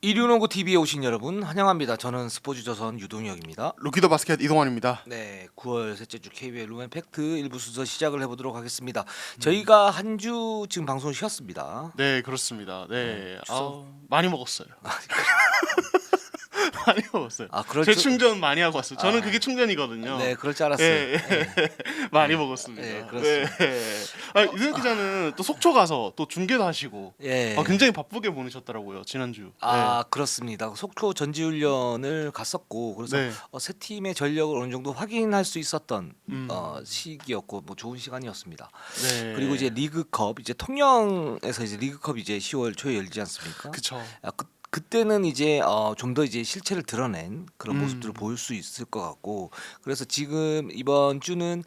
이륜농구 TV에 오신 여러분 환영합니다. 저는 스포츠조선 유동혁입니다. 루키더 바스켓 이동환입니다. 네, 9월 셋째 주 KBL 루멘 팩트 일부 순서 시작을 해보도록 하겠습니다. 저희가 한 주 지금 방송을 쉬었습니다. 네, 그렇습니다. 네, 추석- 많이 먹었어요. 많이 먹었어요. 그럴 줄- 재충전 많이 하고 왔어요. 저는 아. 그게 충전이거든요. 네, 그럴 줄 알았어요. 예, 예. 네. 많이 먹었습니다. 네, 그렇습니다. 유현 기자는 또 속초 가서 또 중계도 하시고 예. 굉장히 바쁘게 보내셨더라고요 지난주. 그렇습니다. 속초 전지훈련을 갔었고 그래서 네. 세 팀의 전력을 어느 정도 확인할 수 있었던 음. 시기였고 뭐 좋은 시간이었습니다. 네. 그리고 이제 리그컵 이제 통영에서 이제 리그컵 이제 10월 초에 열리지 않습니까? 그쵸. 그때는 이제 좀 더 이제 실체를 드러낸 그런 음. 모습들을 보일 수 있을 것 같고 그래서 지금 이번 주는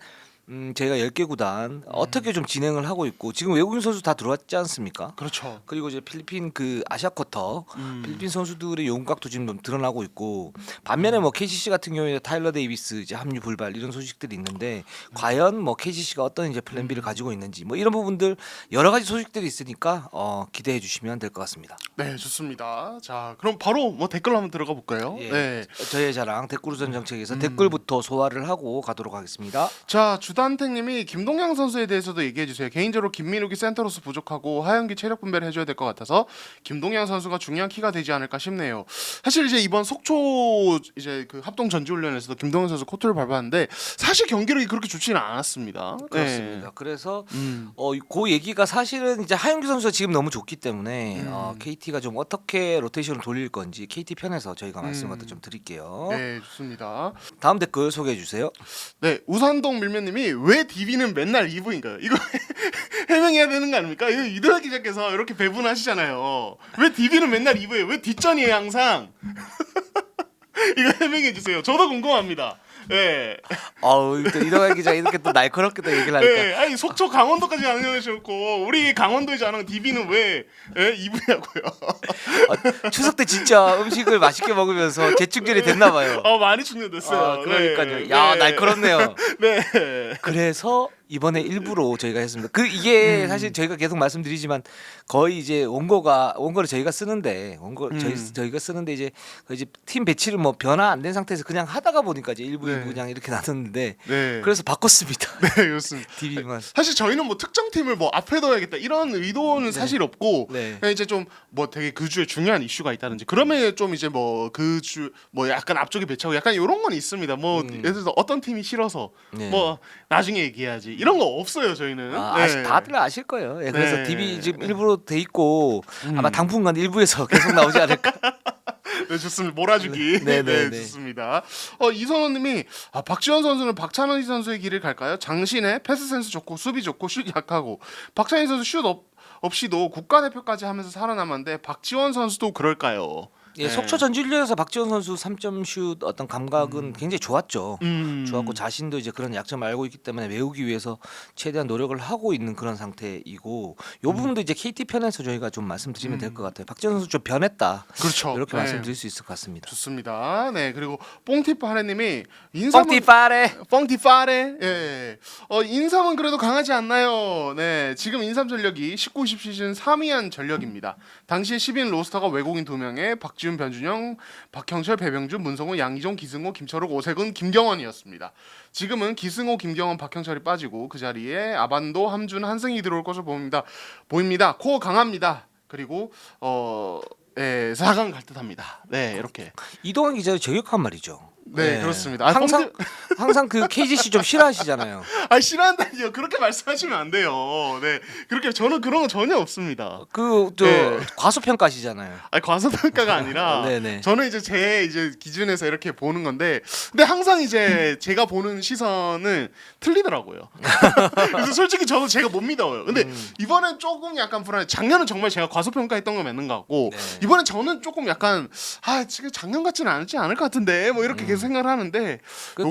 저희가 10개 구단 어떻게 좀 진행을 하고 있고 지금 외국인 선수 다 들어왔지 않습니까? 그렇죠. 그리고 이제 필리핀 그 아시아 쿼터 음. 필리핀 선수들의 용각도 지금 좀 드러나고 있고 반면에 뭐 KCC 같은 경우에 타일러 데이비스 이제 합류 불발 이런 소식들이 있는데 과연 뭐 KCC가 어떤 이제 플랜 B를 가지고 있는지 뭐 이런 부분들 여러 가지 소식들이 있으니까 기대해 주시면 될 것 같습니다. 네, 좋습니다. 자, 그럼 바로 뭐 댓글로 한번 들어가 볼까요? 예. 네. 저의 자랑 댓글우선 정책에서 댓글부터 소화를 하고 가도록 하겠습니다. 자, 주단택님이 김동양 선수에 대해서도 얘기해 주세요. 개인적으로 김민욱이 센터로서 부족하고 하영기 체력 분배를 해줘야 될 것 같아서 김동양 선수가 중요한 키가 되지 않을까 싶네요. 사실 이제 이번 속초 이제 그 합동 전지훈련에서도 김동양 선수 코트를 밟았는데 사실 경기력이 그렇게 좋지는 않았습니다. 그렇습니다. 그래서 네. 그 얘기가 사실은 이제 하영규 선수가 지금 너무 좋기 때문에 음. KT가 좀 어떻게 로테이션을 돌릴 건지 KT 편에서 저희가 말씀 갖다 음. 좀 드릴게요. 네, 좋습니다. 다음 댓글 소개해 주세요. 네, 우산동 밀면님이 왜 DB는 맨날 2부인가요? 이거 해명해야 되는 거 아닙니까? 이거 이도혁 기자께서 이렇게 배분하시잖아요. 왜 DB는 맨날 2부예요? 왜 뒷전이에요 항상? 이거 해명해 주세요. 저도 궁금합니다. 네. 또 이동환 기자 이렇게 또 날카롭게 또 얘기를 하니까 네, 아니 속초 강원도까지 강연하셨고 우리 강원도에 자랑 DB는 왜 2부냐고요? 추석 때 진짜 음식을 맛있게 먹으면서 재충전이 됐나 봐요. 많이 충전됐어요. 그러니까요. 네. 야, 네. 날카롭네요. 네. 그래서 이번에 일부로 저희가 했습니다. 이게 음. 사실 저희가 계속 말씀드리지만 거의 이제 원고를 저희가 쓰는데 저희가 쓰는데 이제 팀 배치를 뭐 변화 안 된 상태에서 그냥 하다가 보니까 이제 일부 네. 그냥 이렇게 놨었는데 네. 그래서 바꿨습니다. 네, 그렇습니다. DB만. 사실 저희는 뭐 특정 팀을 뭐 앞에 둬야겠다 이런 의도는 사실 없고 네. 그냥 이제 좀 뭐 되게 그 주에 중요한 이슈가 있다든지 그러면 좀 이제 뭐 그 주 뭐 약간 앞쪽에 배치하고 약간 이런 건 있습니다. 뭐 예를 들어서 어떤 팀이 싫어서 네. 뭐 나중에 얘기해야지 이런 거 없어요 저희는. 네. 다들 아실 거예요. 예, 그래서 네. DB 지금 일부로 돼 있고 아마 당분간 일부에서 계속 나오지 않을까. 네, 좋습니다. 몰아주기. 네, 네, 네. 좋습니다. 이선호님이 박지원 선수는 박찬호 선수의 길을 갈까요? 장신의 패스 센스 좋고 수비 좋고 슛 약하고 박찬희 선수 슛 없이도 국가대표까지 하면서 살아남았는데 박지원 선수도 그럴까요? 예, 네. 속초 전지훈련에서 박지원 선수 3점 슛 어떤 감각은 굉장히 좋았죠. 좋았고 자신도 이제 그런 약점을 알고 있기 때문에 메우기 위해서 최대한 노력을 하고 있는 그런 상태이고 요 부분도 이제 KT 편에서 저희가 좀 말씀드리면 될 것 같아요. 박지원 선수 좀 변했다. 그렇죠. 이렇게 네. 말씀드릴 수 있을 것 같습니다. 좋습니다. 네, 그리고 뽕티파 하래님이 인삼은 뻥띠파레. 뻥티파레. 예. 인삼은 그래도 강하지 않나요? 네, 지금 인삼 전력이 19-20 시즌 3위한 전력입니다. 당시에 10인 로스터가 외국인 2명에 박지훈, 변준영, 박형철, 배병준, 문성호, 양희종, 기승호, 김철욱, 오세근, 김경원이었습니다. 지금은 기승호, 김경원, 박형철이 빠지고 그 자리에 아반도, 함준, 한승희 들어올 것으로 보입니다. 코어 강합니다. 그리고 4강 갈 듯합니다. 네, 이렇게. 이동환 기자 저격한 말이죠. 네, 그렇습니다. 항상 그 KGC 좀 싫어하시잖아요. 싫어한다니요. 그렇게 말씀하시면 안 돼요. 네, 그렇게 저는 그런 거 전혀 없습니다. 네. 과소평가시잖아요. 과소평가가 아니라 네네. 저는 이제 제 기준에서 이렇게 보는 건데, 근데 항상 이제 제가 보는 시선은 틀리더라고요. 그래서 솔직히 저도 제가 못 믿어요. 근데 이번엔 조금 약간 불안해. 작년은 정말 제가 과소평가했던 거 맞는 것 같고, 네. 이번엔 저는 조금 약간 지금 작년 같지는 않지 않을 것 같은데 뭐 이렇게 계속 생각을 하는데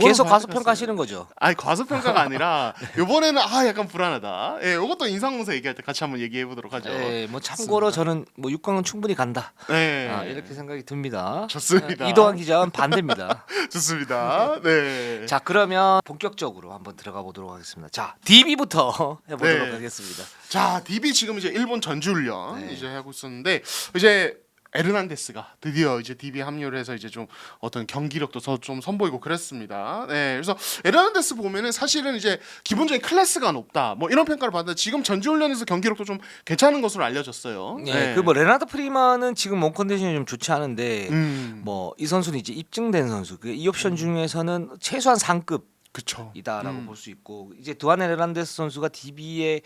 계속 과소평가하시는 거죠. 과소평가가 아니라 요번에는 약간 불안하다. 예, 이것도 인상공사 얘기할 때 같이 한번 얘기해 보도록 하죠. 뭐 참고로 저는 뭐 6강은 충분히 간다. 네, 이렇게 생각이 듭니다. 좋습니다. 이동환 기자는 반대입니다. 좋습니다. 네. 자, 그러면 본격적으로 한번 들어가 보도록 하겠습니다. 자, DB부터 해보도록 네. 하겠습니다. 자, DB 지금 이제 일본 전지훈련 네. 이제 하고 있었는데 이제 에르난데스가 드디어 이제 DB에 합류를 해서 이제 좀 어떤 경기력도 좀 선보이고 그랬습니다. 네, 그래서 에르난데스 보면은 사실은 이제 기본적인 클래스가 높다, 뭐 이런 평가를 받는데 지금 전지훈련에서 경기력도 좀 괜찮은 것으로 알려졌어요. 네. 그 뭐 레나르도 프리만은 지금 몸 컨디션이 좀 좋지 않은데 뭐 뭐 이 선수는 이제 입증된 선수. 그 이 옵션 중에서는 최소한 상급 그쵸. 이다라고 볼 수 있고 이제 두안 에르난데스 선수가 DB의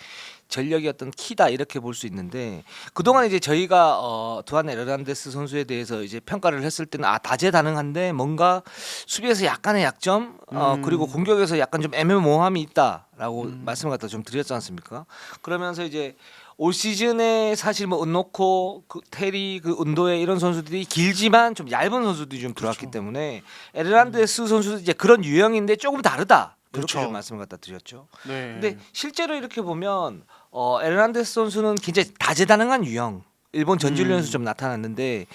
전력이 어떤 키다 이렇게 볼 수 있는데 그동안 이제 저희가 두안 에르난데스 선수에 대해서 이제 평가를 했을 때는 다재다능한데 뭔가 수비에서 약간의 약점 그리고 공격에서 약간 좀 애매모호함이 있다라고 말씀을 갖다 좀 드렸지 않습니까? 그러면서 이제 올 시즌에 사실 뭐 은노코, 테리, 운도에 이런 선수들이 길지만 좀 얇은 선수들이 좀 들어왔기 그렇죠. 때문에 에르난데스 선수도 이제 그런 유형인데 조금 다르다. 이렇게 그렇죠. 좀 말씀을 갖다 드렸죠. 네. 근데 실제로 이렇게 보면 에르난데스 선수는 굉장히 다재다능한 유형. 일본 전지훈련에서 좀 나타났는데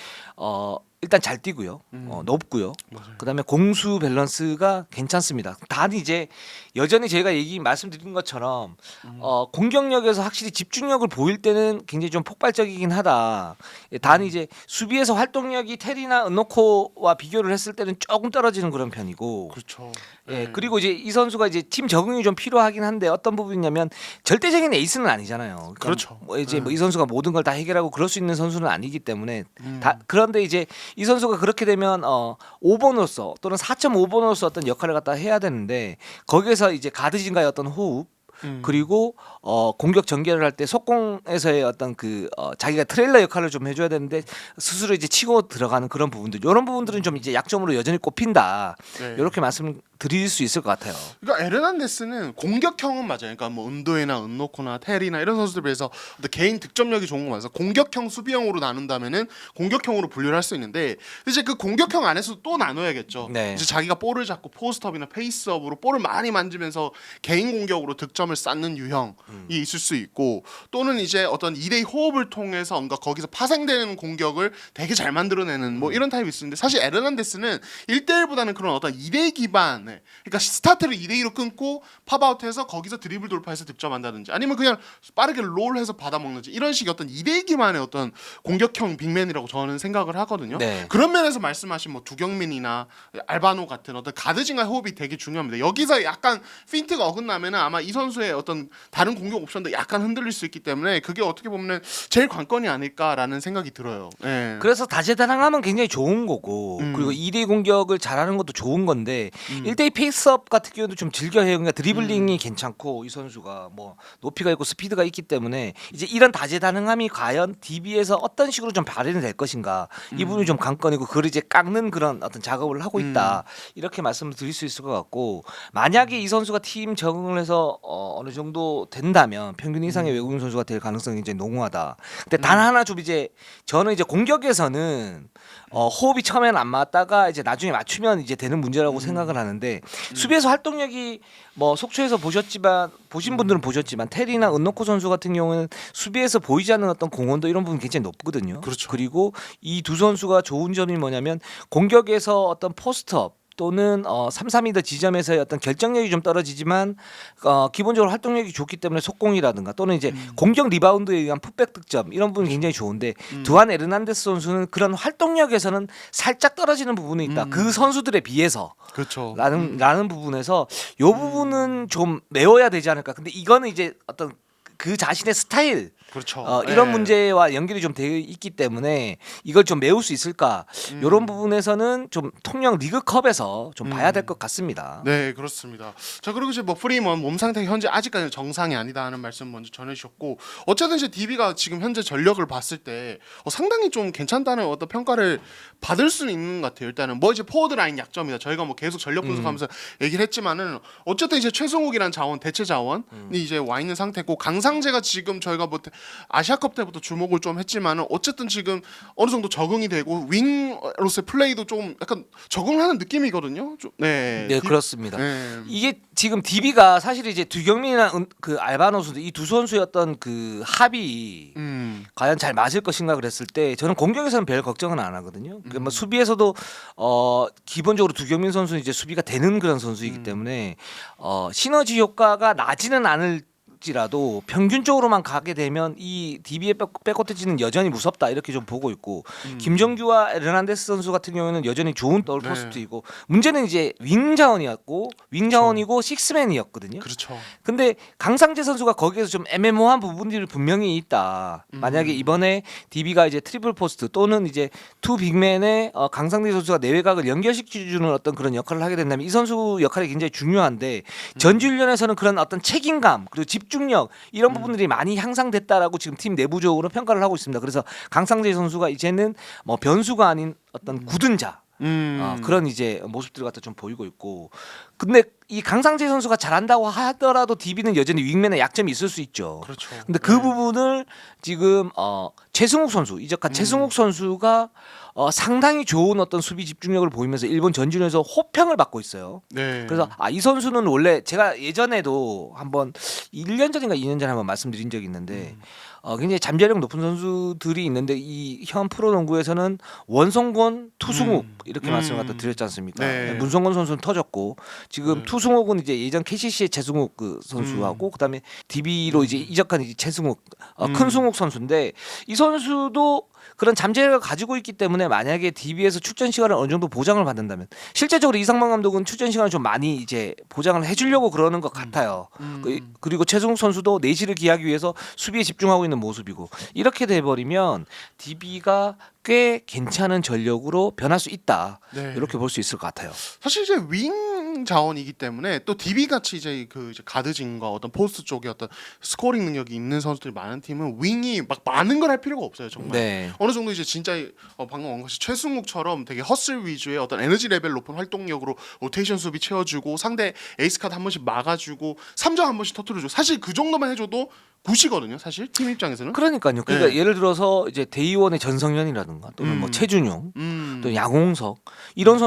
일단 잘 뛰고요. 높고요. 맞아요. 그다음에 공수 밸런스가 괜찮습니다. 단 이제 여전히 제가 말씀드린 것처럼 공격력에서 확실히 집중력을 보일 때는 굉장히 좀 폭발적이긴 하다. 단 이제 수비에서 활동력이 테리나 은노코와 비교를 했을 때는 조금 떨어지는 그런 편이고. 그렇죠. 예, 그리고 이제 이 선수가 이제 팀 적응이 좀 필요하긴 한데 어떤 부분이냐면 절대적인 에이스는 아니잖아요. 그러니까 그렇죠. 뭐 이제 뭐 이 선수가 모든 걸 다 해결하고 그럴 수 있는 선수는 아니기 때문에 음. 그런데 이제 이 선수가 그렇게 되면 5번으로서 또는 4.5번으로서 어떤 역할을 갖다 해야 되는데 거기에서 이제 가드진과의 어떤 호흡 그리고 공격 전개를 할 때 속공에서의 어떤 자기가 트레일러 역할을 좀 해줘야 되는데 스스로 이제 치고 들어가는 그런 부분들 이런 부분들은 좀 이제 약점으로 여전히 꼽힌다. 네. 이렇게 말씀드릴 수 있을 것 같아요. 그러니까 에르난데스는 공격형은 맞아요. 그러니까 뭐 은도에나 은노코나 테리나 이런 선수들 비해서 어떤 개인 득점력이 좋은 거 맞아서 공격형 수비형으로 나눈다면은 공격형으로 분류를 할 수 있는데 이제 그 공격형 안에서 또 나눠야겠죠. 네. 이제 자기가 볼을 잡고 포스트업이나 페이스업으로 볼을 많이 만지면서 개인 공격으로 득점을 쌓는 유형이 있을 수 있고 또는 이제 어떤 2대2 호흡을 통해서 뭔가 거기서 파생되는 공격을 되게 잘 만들어내는 뭐 이런 타입이 있는데 사실 에르난데스는 1대1보다는 그런 어떤 2대2 기반 그러니까 스타트를 2대2로 끊고 팝아웃해서 거기서 드리블 돌파해서 득점한다든지 아니면 그냥 빠르게 롤해서 받아먹는지 이런 식의 어떤 2대2 기반의 어떤 공격형 빅맨이라고 저는 생각을 하거든요. 네. 그런 면에서 말씀하신 뭐 두경민이나 알바노 같은 어떤 가드진과 호흡이 되게 중요합니다. 여기서 약간 핀트가 어긋나면은 아마 이 선수의 어떤 다른 공격 옵션도 약간 흔들릴 수 있기 때문에 그게 어떻게 보면은 제일 관건이 아닐까라는 생각이 들어요. 예. 그래서 다재다능하면 굉장히 좋은 거고 그리고 2대2 공격을 잘하는 것도 좋은 건데 1대2 페이스업 같은 경우도 좀 즐겨해요. 그러니까 드리블링이 괜찮고 이 선수가 뭐 높이가 있고 스피드가 있기 때문에 이제 이런 다재다능함이 과연 DB에서 어떤 식으로 좀 발현이 될 것인가 이 부분이 좀 관건이고 그걸 이제 깎는 그런 어떤 작업을 하고 있다 이렇게 말씀을 드릴 수 있을 것 같고 만약에 이 선수가 팀 적응을 해서 어느 정도 된다면 평균 이상의 외국인 선수가 될 가능성이 이제 농후하다. 근데 단 하나 좀 이제 저는 이제 공격에서는 호흡이 처음에는 안 맞다가 이제 나중에 맞추면 이제 되는 문제라고 생각을 하는데 수비에서 활동력이 뭐 속초에서 보신 분들은 보셨지만 테리나 은노코 선수 같은 경우는 수비에서 보이지 않는 어떤 공헌도 이런 부분 굉장히 높거든요. 그렇죠. 그리고 이 두 선수가 좋은 점이 뭐냐면 공격에서 어떤 포스트업 또는 3-4m 지점에서의 어떤 결정력이 좀 떨어지지만 기본적으로 활동력이 좋기 때문에 속공이라든가 또는 이제 공격 리바운드에 의한 풋백 득점 이런 부분이 굉장히 좋은데 두안 에르난데스 선수는 그런 활동력에서는 살짝 떨어지는 부분이 있다. 그 선수들에 비해서 그렇죠. 라는 부분에서 이 부분은 좀 메워야 되지 않을까. 근데 이거는 이제 어떤 그 자신의 스타일 그렇죠. 이런 예. 문제와 연결이 좀 되어 있기 때문에 이걸 좀 메울 수 있을까 이런 부분에서는 좀 통영 리그컵에서 좀 봐야 될 것 같습니다. 네, 그렇습니다. 자, 그리고 이제 뭐 프리먼 몸 상태 현재 아직까지 정상이 아니다 하는 말씀 먼저 전해주셨고 어쨌든 이제 DB가 지금 현재 전력을 봤을 때 상당히 좀 괜찮다는 어떤 평가를 받을 수는 있는 것 같아요. 일단은 뭐 이제 포워드 라인 약점이다. 저희가 뭐 계속 전력 분석하면서 얘기를 했지만은 어쨌든 이제 최승욱이란 자원 대체 자원이 이제 와 있는 상태고 강상재가 지금 저희가 뭐 아시아컵 때부터 주목을 좀 했지만은 어쨌든 지금 어느 정도 적응이 되고 윙으로서의 플레이도 좀 약간 적응하는 느낌이거든요. 좀, 네, 그렇습니다. 네. 이게 지금 DB가 사실 이제 두경민이나 그 알바노 선수 이 두 선수의 어떤 그 합이 과연 잘 맞을 것인가 그랬을 때 저는 공격에서는 별 걱정은 안 하거든요. 그러니까 뭐 수비에서도 기본적으로 두경민 선수는 이제 수비가 되는 그런 선수이기 때문에 시너지 효과가 나지는 않을 할지라도 평균적으로만 가게 되면 이 DB의 백코트지는 여전히 무섭다 이렇게 좀 보고 있고 김정규와 에르난데스 선수 같은 경우에는 여전히 좋은 널포스트이고 문제는 이제 윙 자원이고 식스맨이었거든요. 그렇죠. 근데 강상재 선수가 거기에서 좀 애매모호한 부분들이 분명히 있다. 만약에 이번에 DB가 이제 트리플 포스트 또는 이제 투 빅맨의 강상재 선수가 내외각을 연결시켜주는 어떤 그런 역할을 하게 된다면 이 선수 역할이 굉장히 중요한데 전지훈련에서는 그런 어떤 책임감 그리고 집중력 이런 부분들이 많이 향상됐다라고 지금 팀 내부적으로 평가를 하고 있습니다. 그래서 강상재 선수가 이제는 뭐 변수가 아닌 어떤 굳은 자 그런 이제 모습들 갖다 좀 보이고 있고 근데 이 강상재 선수가 잘한다고 하더라도 DB는 여전히 윙맨의 약점이 있을 수 있죠. 그렇죠. 근데 그 부분을 지금 최승욱 선수 이적한 최승욱 선수가 상당히 좋은 어떤 수비 집중력을 보이면서 일본 전준에서 호평을 받고 있어요. 네. 그래서 이 선수는 원래 제가 예전에도 한번 1년 전인가 2년 전에 한번 말씀드린 적이 있는데 굉장히 잠재력 높은 선수들이 있는데 이 현 프로농구에서는 원성권, 투승욱 이렇게 말씀을 갖다 드렸지 않습니까? 네. 문성권 선수는 터졌고 지금 투승욱은 이제 예전 KCC의 최승욱 그 선수하고 그다음에 DB로 이제 이적한 이제 최승욱 큰승욱 선수인데 이 선수도 그런 잠재력을 가지고 있기 때문에 만약에 DB에서 출전 시간을 어느 정도 보장을 받는다면 실제적으로 이상만 감독은 출전 시간을 좀 많이 이제 보장을 해주려고 그러는 것 같아요. 그리고 최승욱 선수도 내실을 기하기 위해서 수비에 집중하고 있는 모습이고 이렇게 돼버리면 DB가 꽤 괜찮은 전력으로 변할 수 있다. 네. 이렇게 볼 수 있을 것 같아요. 사실 이제 윙 자원이기 때문에 또 DB 같이 이제 그 이제 가드진과 어떤 포스트 쪽에 어떤 스코링 능력이 있는 선수들이 많은 팀은 윙이 막 많은 걸 할 필요가 없어요 정말. 네. 어느 정도 이제 진짜 방금 온 것이 최승욱처럼 되게 허슬 위주의 어떤 에너지 레벨 높은 활동력으로 로테이션 수비 채워주고 상대 에이스 카드 한 번씩 막아주고 3점 한 번씩 터트려주고 사실 그 정도만 해줘도 굿이거든요. 사실 팀 입장에서는. 그러니까요. 그러니까 네. 예를 들어서 이제 데이원의 전성현이라든가 또는 뭐 최준용, 또 양홍석 이런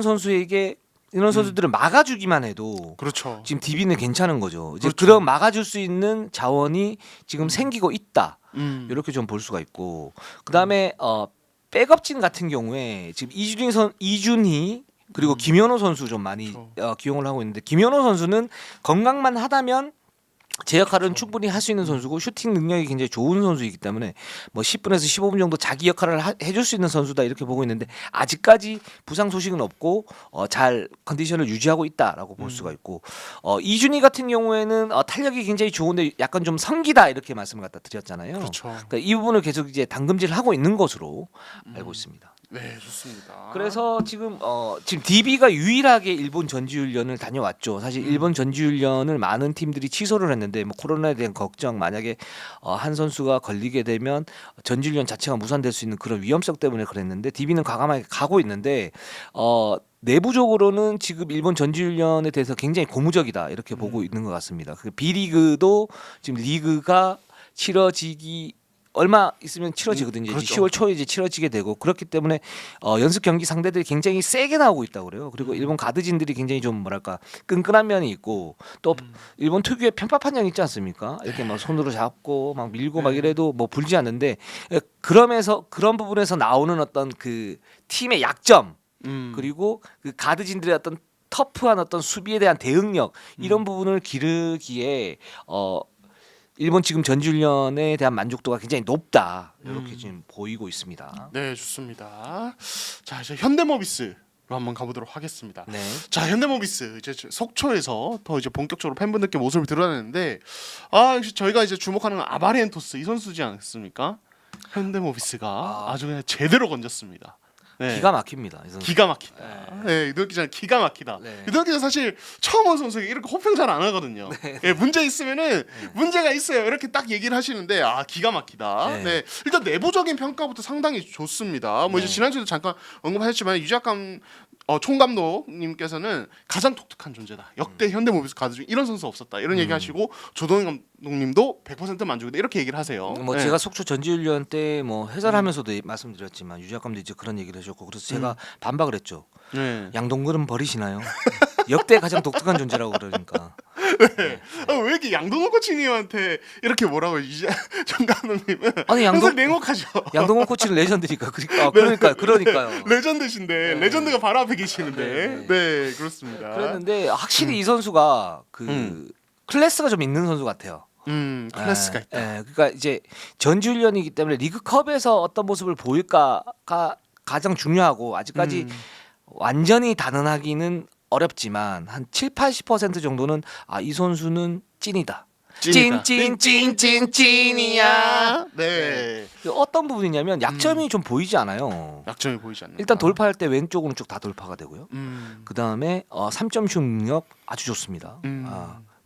선수에게 이런 선수들을 막아주기만 해도 그렇죠. 지금 DB는 괜찮은 거죠. 이제 그렇죠. 그런 막아줄 수 있는 자원이 지금 생기고 있다. 이렇게 좀 볼 수가 있고 그다음에 백업진 같은 경우에 지금 이준희 그리고 김현호 선수 좀 많이 기용을 하고 있는데 김현호 선수는 건강만 하다면 제 역할은 충분히 할 수 있는 선수고 슈팅 능력이 굉장히 좋은 선수이기 때문에 뭐 10분에서 15분 정도 자기 역할을 해줄 수 있는 선수다 이렇게 보고 있는데 아직까지 부상 소식은 없고 잘 컨디션을 유지하고 있다라고 볼 수가 있고 이준희 같은 경우에는 탄력이 굉장히 좋은데 약간 좀 성기다 이렇게 말씀을 갖다 드렸잖아요. 그렇죠. 그러니까 이 부분을 계속 이제 당금질을 하고 있는 것으로 알고 있습니다. 네, 좋습니다. 그래서 지금 DB가 유일하게 일본 전지훈련을 다녀왔죠. 사실 일본 전지훈련을 많은 팀들이 취소를 했는데 뭐 코로나에 대한 걱정 만약에 한 선수가 걸리게 되면 전지훈련 자체가 무산될 수 있는 그런 위험성 때문에 그랬는데 DB는 과감하게 가고 있는데 내부적으로는 지금 일본 전지훈련에 대해서 굉장히 고무적이다 이렇게 보고 있는 것 같습니다. 그 B리그도 지금 리그가 치러지기 얼마 있으면 치러지거든요. 그렇죠. 이제 10월 초에 이제 치러지게 되고 그렇기 때문에 연습 경기 상대들이 굉장히 세게 나오고 있다고 그래요. 그리고 일본 가드진들이 굉장히 좀 뭐랄까 끈끈한 면이 있고 또 일본 특유의 편파판 형 있지 않습니까? 이렇게 막 손으로 잡고 막 밀고 막 이래도 뭐 불지 않는데 그러면서 그런 부분에서 나오는 어떤 그 팀의 약점 그리고 그 가드진들의 어떤 터프한 어떤 수비에 대한 대응력 이런 부분을 기르기에 일본 지금 전지훈련에 대한 만족도가 굉장히 높다 이렇게 지금 보이고 있습니다. 네, 좋습니다. 자, 이제 현대모비스로 한번 가보도록 하겠습니다. 네. 자, 현대모비스 이제 속초에서 더 이제 본격적으로 팬분들께 모습을 드러내는데 역시 저희가 이제 주목하는 건 아바리엔토스 이 선수지 않습니까? 현대모비스가 아주 그냥 제대로 건졌습니다. 네. 기가 막힙니다. 이 선수. 기가 막히다. 네, 유도혁 기자는 기가 막히다. 네. 유도혁 기자 사실 처음 온 선수에게 이렇게 호평 잘 안 하거든요. 네, 문제 있으면은 문제가 있어요. 이렇게 딱 얘기를 하시는데 기가 막히다. 네. 네. 일단 내부적인 평가부터 상당히 좋습니다. 뭐 이제 지난주에도 잠깐 언급하셨지만 유작감 총감독님께서는 가장 독특한 존재다. 역대 현대모비스 가드 중 이런 선수 없었다. 이런 얘기하시고 조동현 감독님도 100% 만족이다. 이렇게 얘기를 하세요. 뭐 네. 제가 속초 전지훈련 때 뭐 해설하면서도 말씀드렸지만 유작감도 이제 그런 얘기를 하셨고 그래서 제가 반박을 했죠. 네. 양동근은 버리시나요? 역대 가장 독특한 존재라고 그러니까. 네. 왜 이렇게 양동근 코치님한테 이렇게 뭐라고 정 감독님은 아니 항상 냉혹하죠. 양동근 코치는 레전드니까 그러니까요. 레전드신데 레전드가 바로 앞에 계시는데 네, 그렇습니다. 그랬는데 확실히 이 선수가 그 클래스가 좀 있는 선수 같아요. 클래스가 있다. 그러니까 이제 전지훈련이기 때문에 리그컵에서 어떤 모습을 보일까가 가장 중요하고 아직까지 완전히 단언하기는 어렵지만 한 7-80% 정도는 이 선수는 찐이다. 찐이야. 네. 어떤 부분이냐면 약점이 좀 보이지 않아요. 약점이 보이지 않는다. 일단 돌파할 때 왼쪽으로 쭉 다 돌파가 되고요. 음. 그 다음에 3점 슛 능력 아주 좋습니다. 음.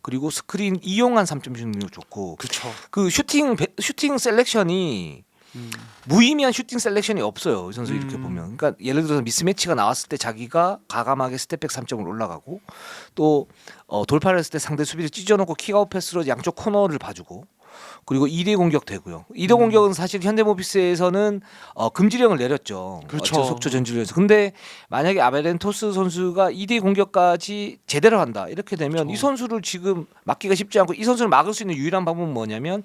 그리고 스크린 이용한 3점 슛 능력 좋고 그렇죠. 그 슈팅 셀렉션이 무의미한 슈팅 셀렉션이 없어요. 이 선수 이렇게 보면. 그러니까 예를 들어서 미스매치가 나왔을 때 자기가 과감하게 스텝백 3점을 올라가고 또 돌파를 했을 때 상대 수비를 찢어놓고 킥아웃 패스로 양쪽 코너를 봐주고 그리고 2대 공격 되고요. 2대 공격은 사실 현대모비스에서는 금지령을 내렸죠. 그렇죠. 속초 전지훈련에서. 근데 만약에 아베렌토스 선수가 2대 공격까지 제대로 한다 이렇게 되면 그렇죠. 이 선수를 지금 막기가 쉽지 않고 이 선수를 막을 수 있는 유일한 방법은 뭐냐면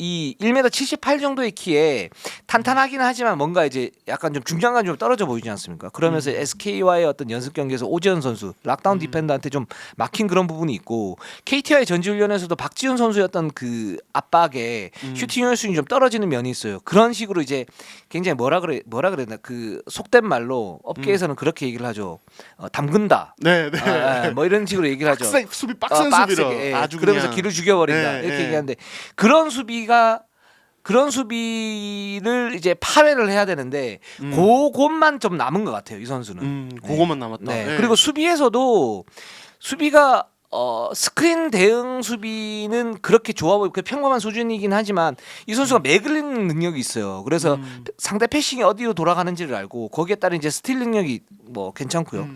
이 1m 78 정도의 키에 탄탄하기는 하지만 뭔가 이제 약간 좀 중량감이 좀 떨어져 보이지 않습니까? 그러면서 SK와의 어떤 연습 경기에서 오재현 선수 락다운 디펜더한테 좀 막힌 그런 부분이 있고 KT와의 전지훈련에서도 박지훈 선수였던 그 압박에 슈팅 효율이 좀 떨어지는 면이 있어요. 그런 식으로 이제 굉장히 뭐라 그래야 되나 그 속된 말로 업계에서는 그렇게 얘기를 하죠. 담근다. 네, 네. 뭐 이런 식으로 얘기를 하죠. 수비 빡센 수비로 아주 그러면서 그냥. 길을 죽여버린다 네, 이렇게 네. 얘기하는데 그런 수비를 이제 파회를 해야 되는데 그것만 좀 남은 것 같아요 이 선수는. 그거만 남았다. 네. 네. 그리고 수비에서도 수비가 스크린 대응 수비는 그렇게 좋아 보이고 평범한 수준이긴 하지만 이 선수가 매글리는 능력이 있어요. 그래서 상대 패싱이 어디로 돌아가는지를 알고 거기에 따른 이제 스틸 능력이 뭐 괜찮고요.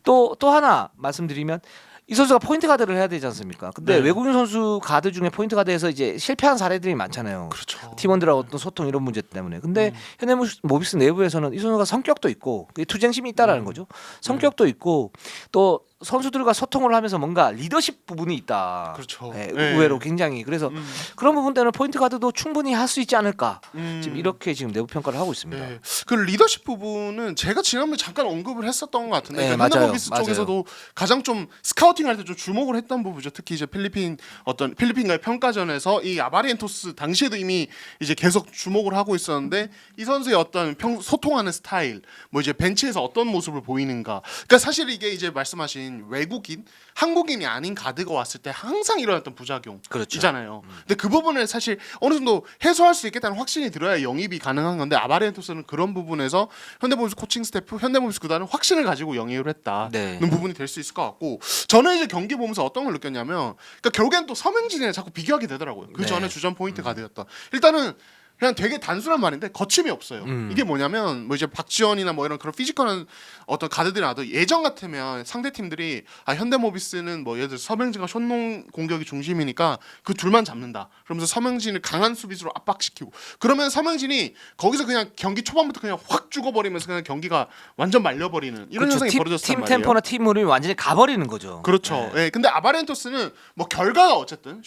또 하나 말씀드리면 이 선수가 포인트 가드를 해야 되지 않습니까? 근데 네. 외국인 선수 가드 중에 포인트 가드에서 이제 실패한 사례들이 많잖아요. 그렇죠. 팀원들하고 어떤 소통 이런 문제 때문에. 근데 현대모비스 내부에서는 이 선수가 성격도 있고 투쟁심이 있다라는 거죠. 성격도 있고 또 선수들과 소통을 하면서 뭔가 리더십 부분이 있다. 그렇죠. 네, 네. 의외로 굉장히 그래서 그런 부분 때문에 포인트 가드도 충분히 할 수 있지 않을까. 지금 이렇게 지금 내부 평가를 하고 있습니다. 네. 그 리더십 부분은 제가 지난번에 잠깐 언급을 했었던 것 같은데 네, 그러니까 맞아요. 현대모비스 쪽에서도 가장 좀 스카우팅 할 때 좀 주목을 했던 부분이죠. 특히 이제 필리핀과의 평가전에서 이 아바리엔토스 당시에도 이미 이제 계속 주목을 하고 있었는데 이 선수의 어떤 소통하는 스타일, 뭐 이제 벤치에서 어떤 모습을 보이는가. 그러니까 사실 이게 이제 말씀하신 외국인, 한국인이 아닌 가드가 왔을 때 항상 일어났던 부작용. 그렇죠. 있잖아요. 근데 그 부분을 사실 어느 정도 해소할 수 있겠다는 확신이 들어야 영입이 가능한 건데 아바렌토스는 그런 부분에서 현대모비스 코칭 스태프, 현대모비스 구단은 확신을 가지고 영입을 했다는 네. 부분이 될 수 있을 것 같고 저는 이제 경기 보면서 어떤 걸 느꼈냐면 그러니까 결국엔 또 서명진이랑 자꾸 비교하게 되더라고요. 그 네. 전에 주전 포인트 가드였던. 일단은 그냥 되게 단순한 말인데 거침이 없어요. 이게 뭐냐면 뭐 이제 박지원이나 뭐 이런 그런 피지컬한 어떤 가드들이 나도 예전 같으면 상대 팀들이 현대모비스는 뭐 예를 들어 서명진과 숏농 공격이 중심이니까 그 둘만 잡는다. 그러면서 서명진을 강한 수비수로 압박시키고 그러면 서명진이 거기서 그냥 경기 초반부터 그냥 확 죽어버리면서 그냥 경기가 완전 말려버리는 이런 그렇죠. 현상이 벌어졌단 팀 말이에요. 템포나 팀 흐름이 완전히 가버리는 거죠. 그렇죠. 네. 예. 근데 아바렌토스는 뭐 결과가 어쨌든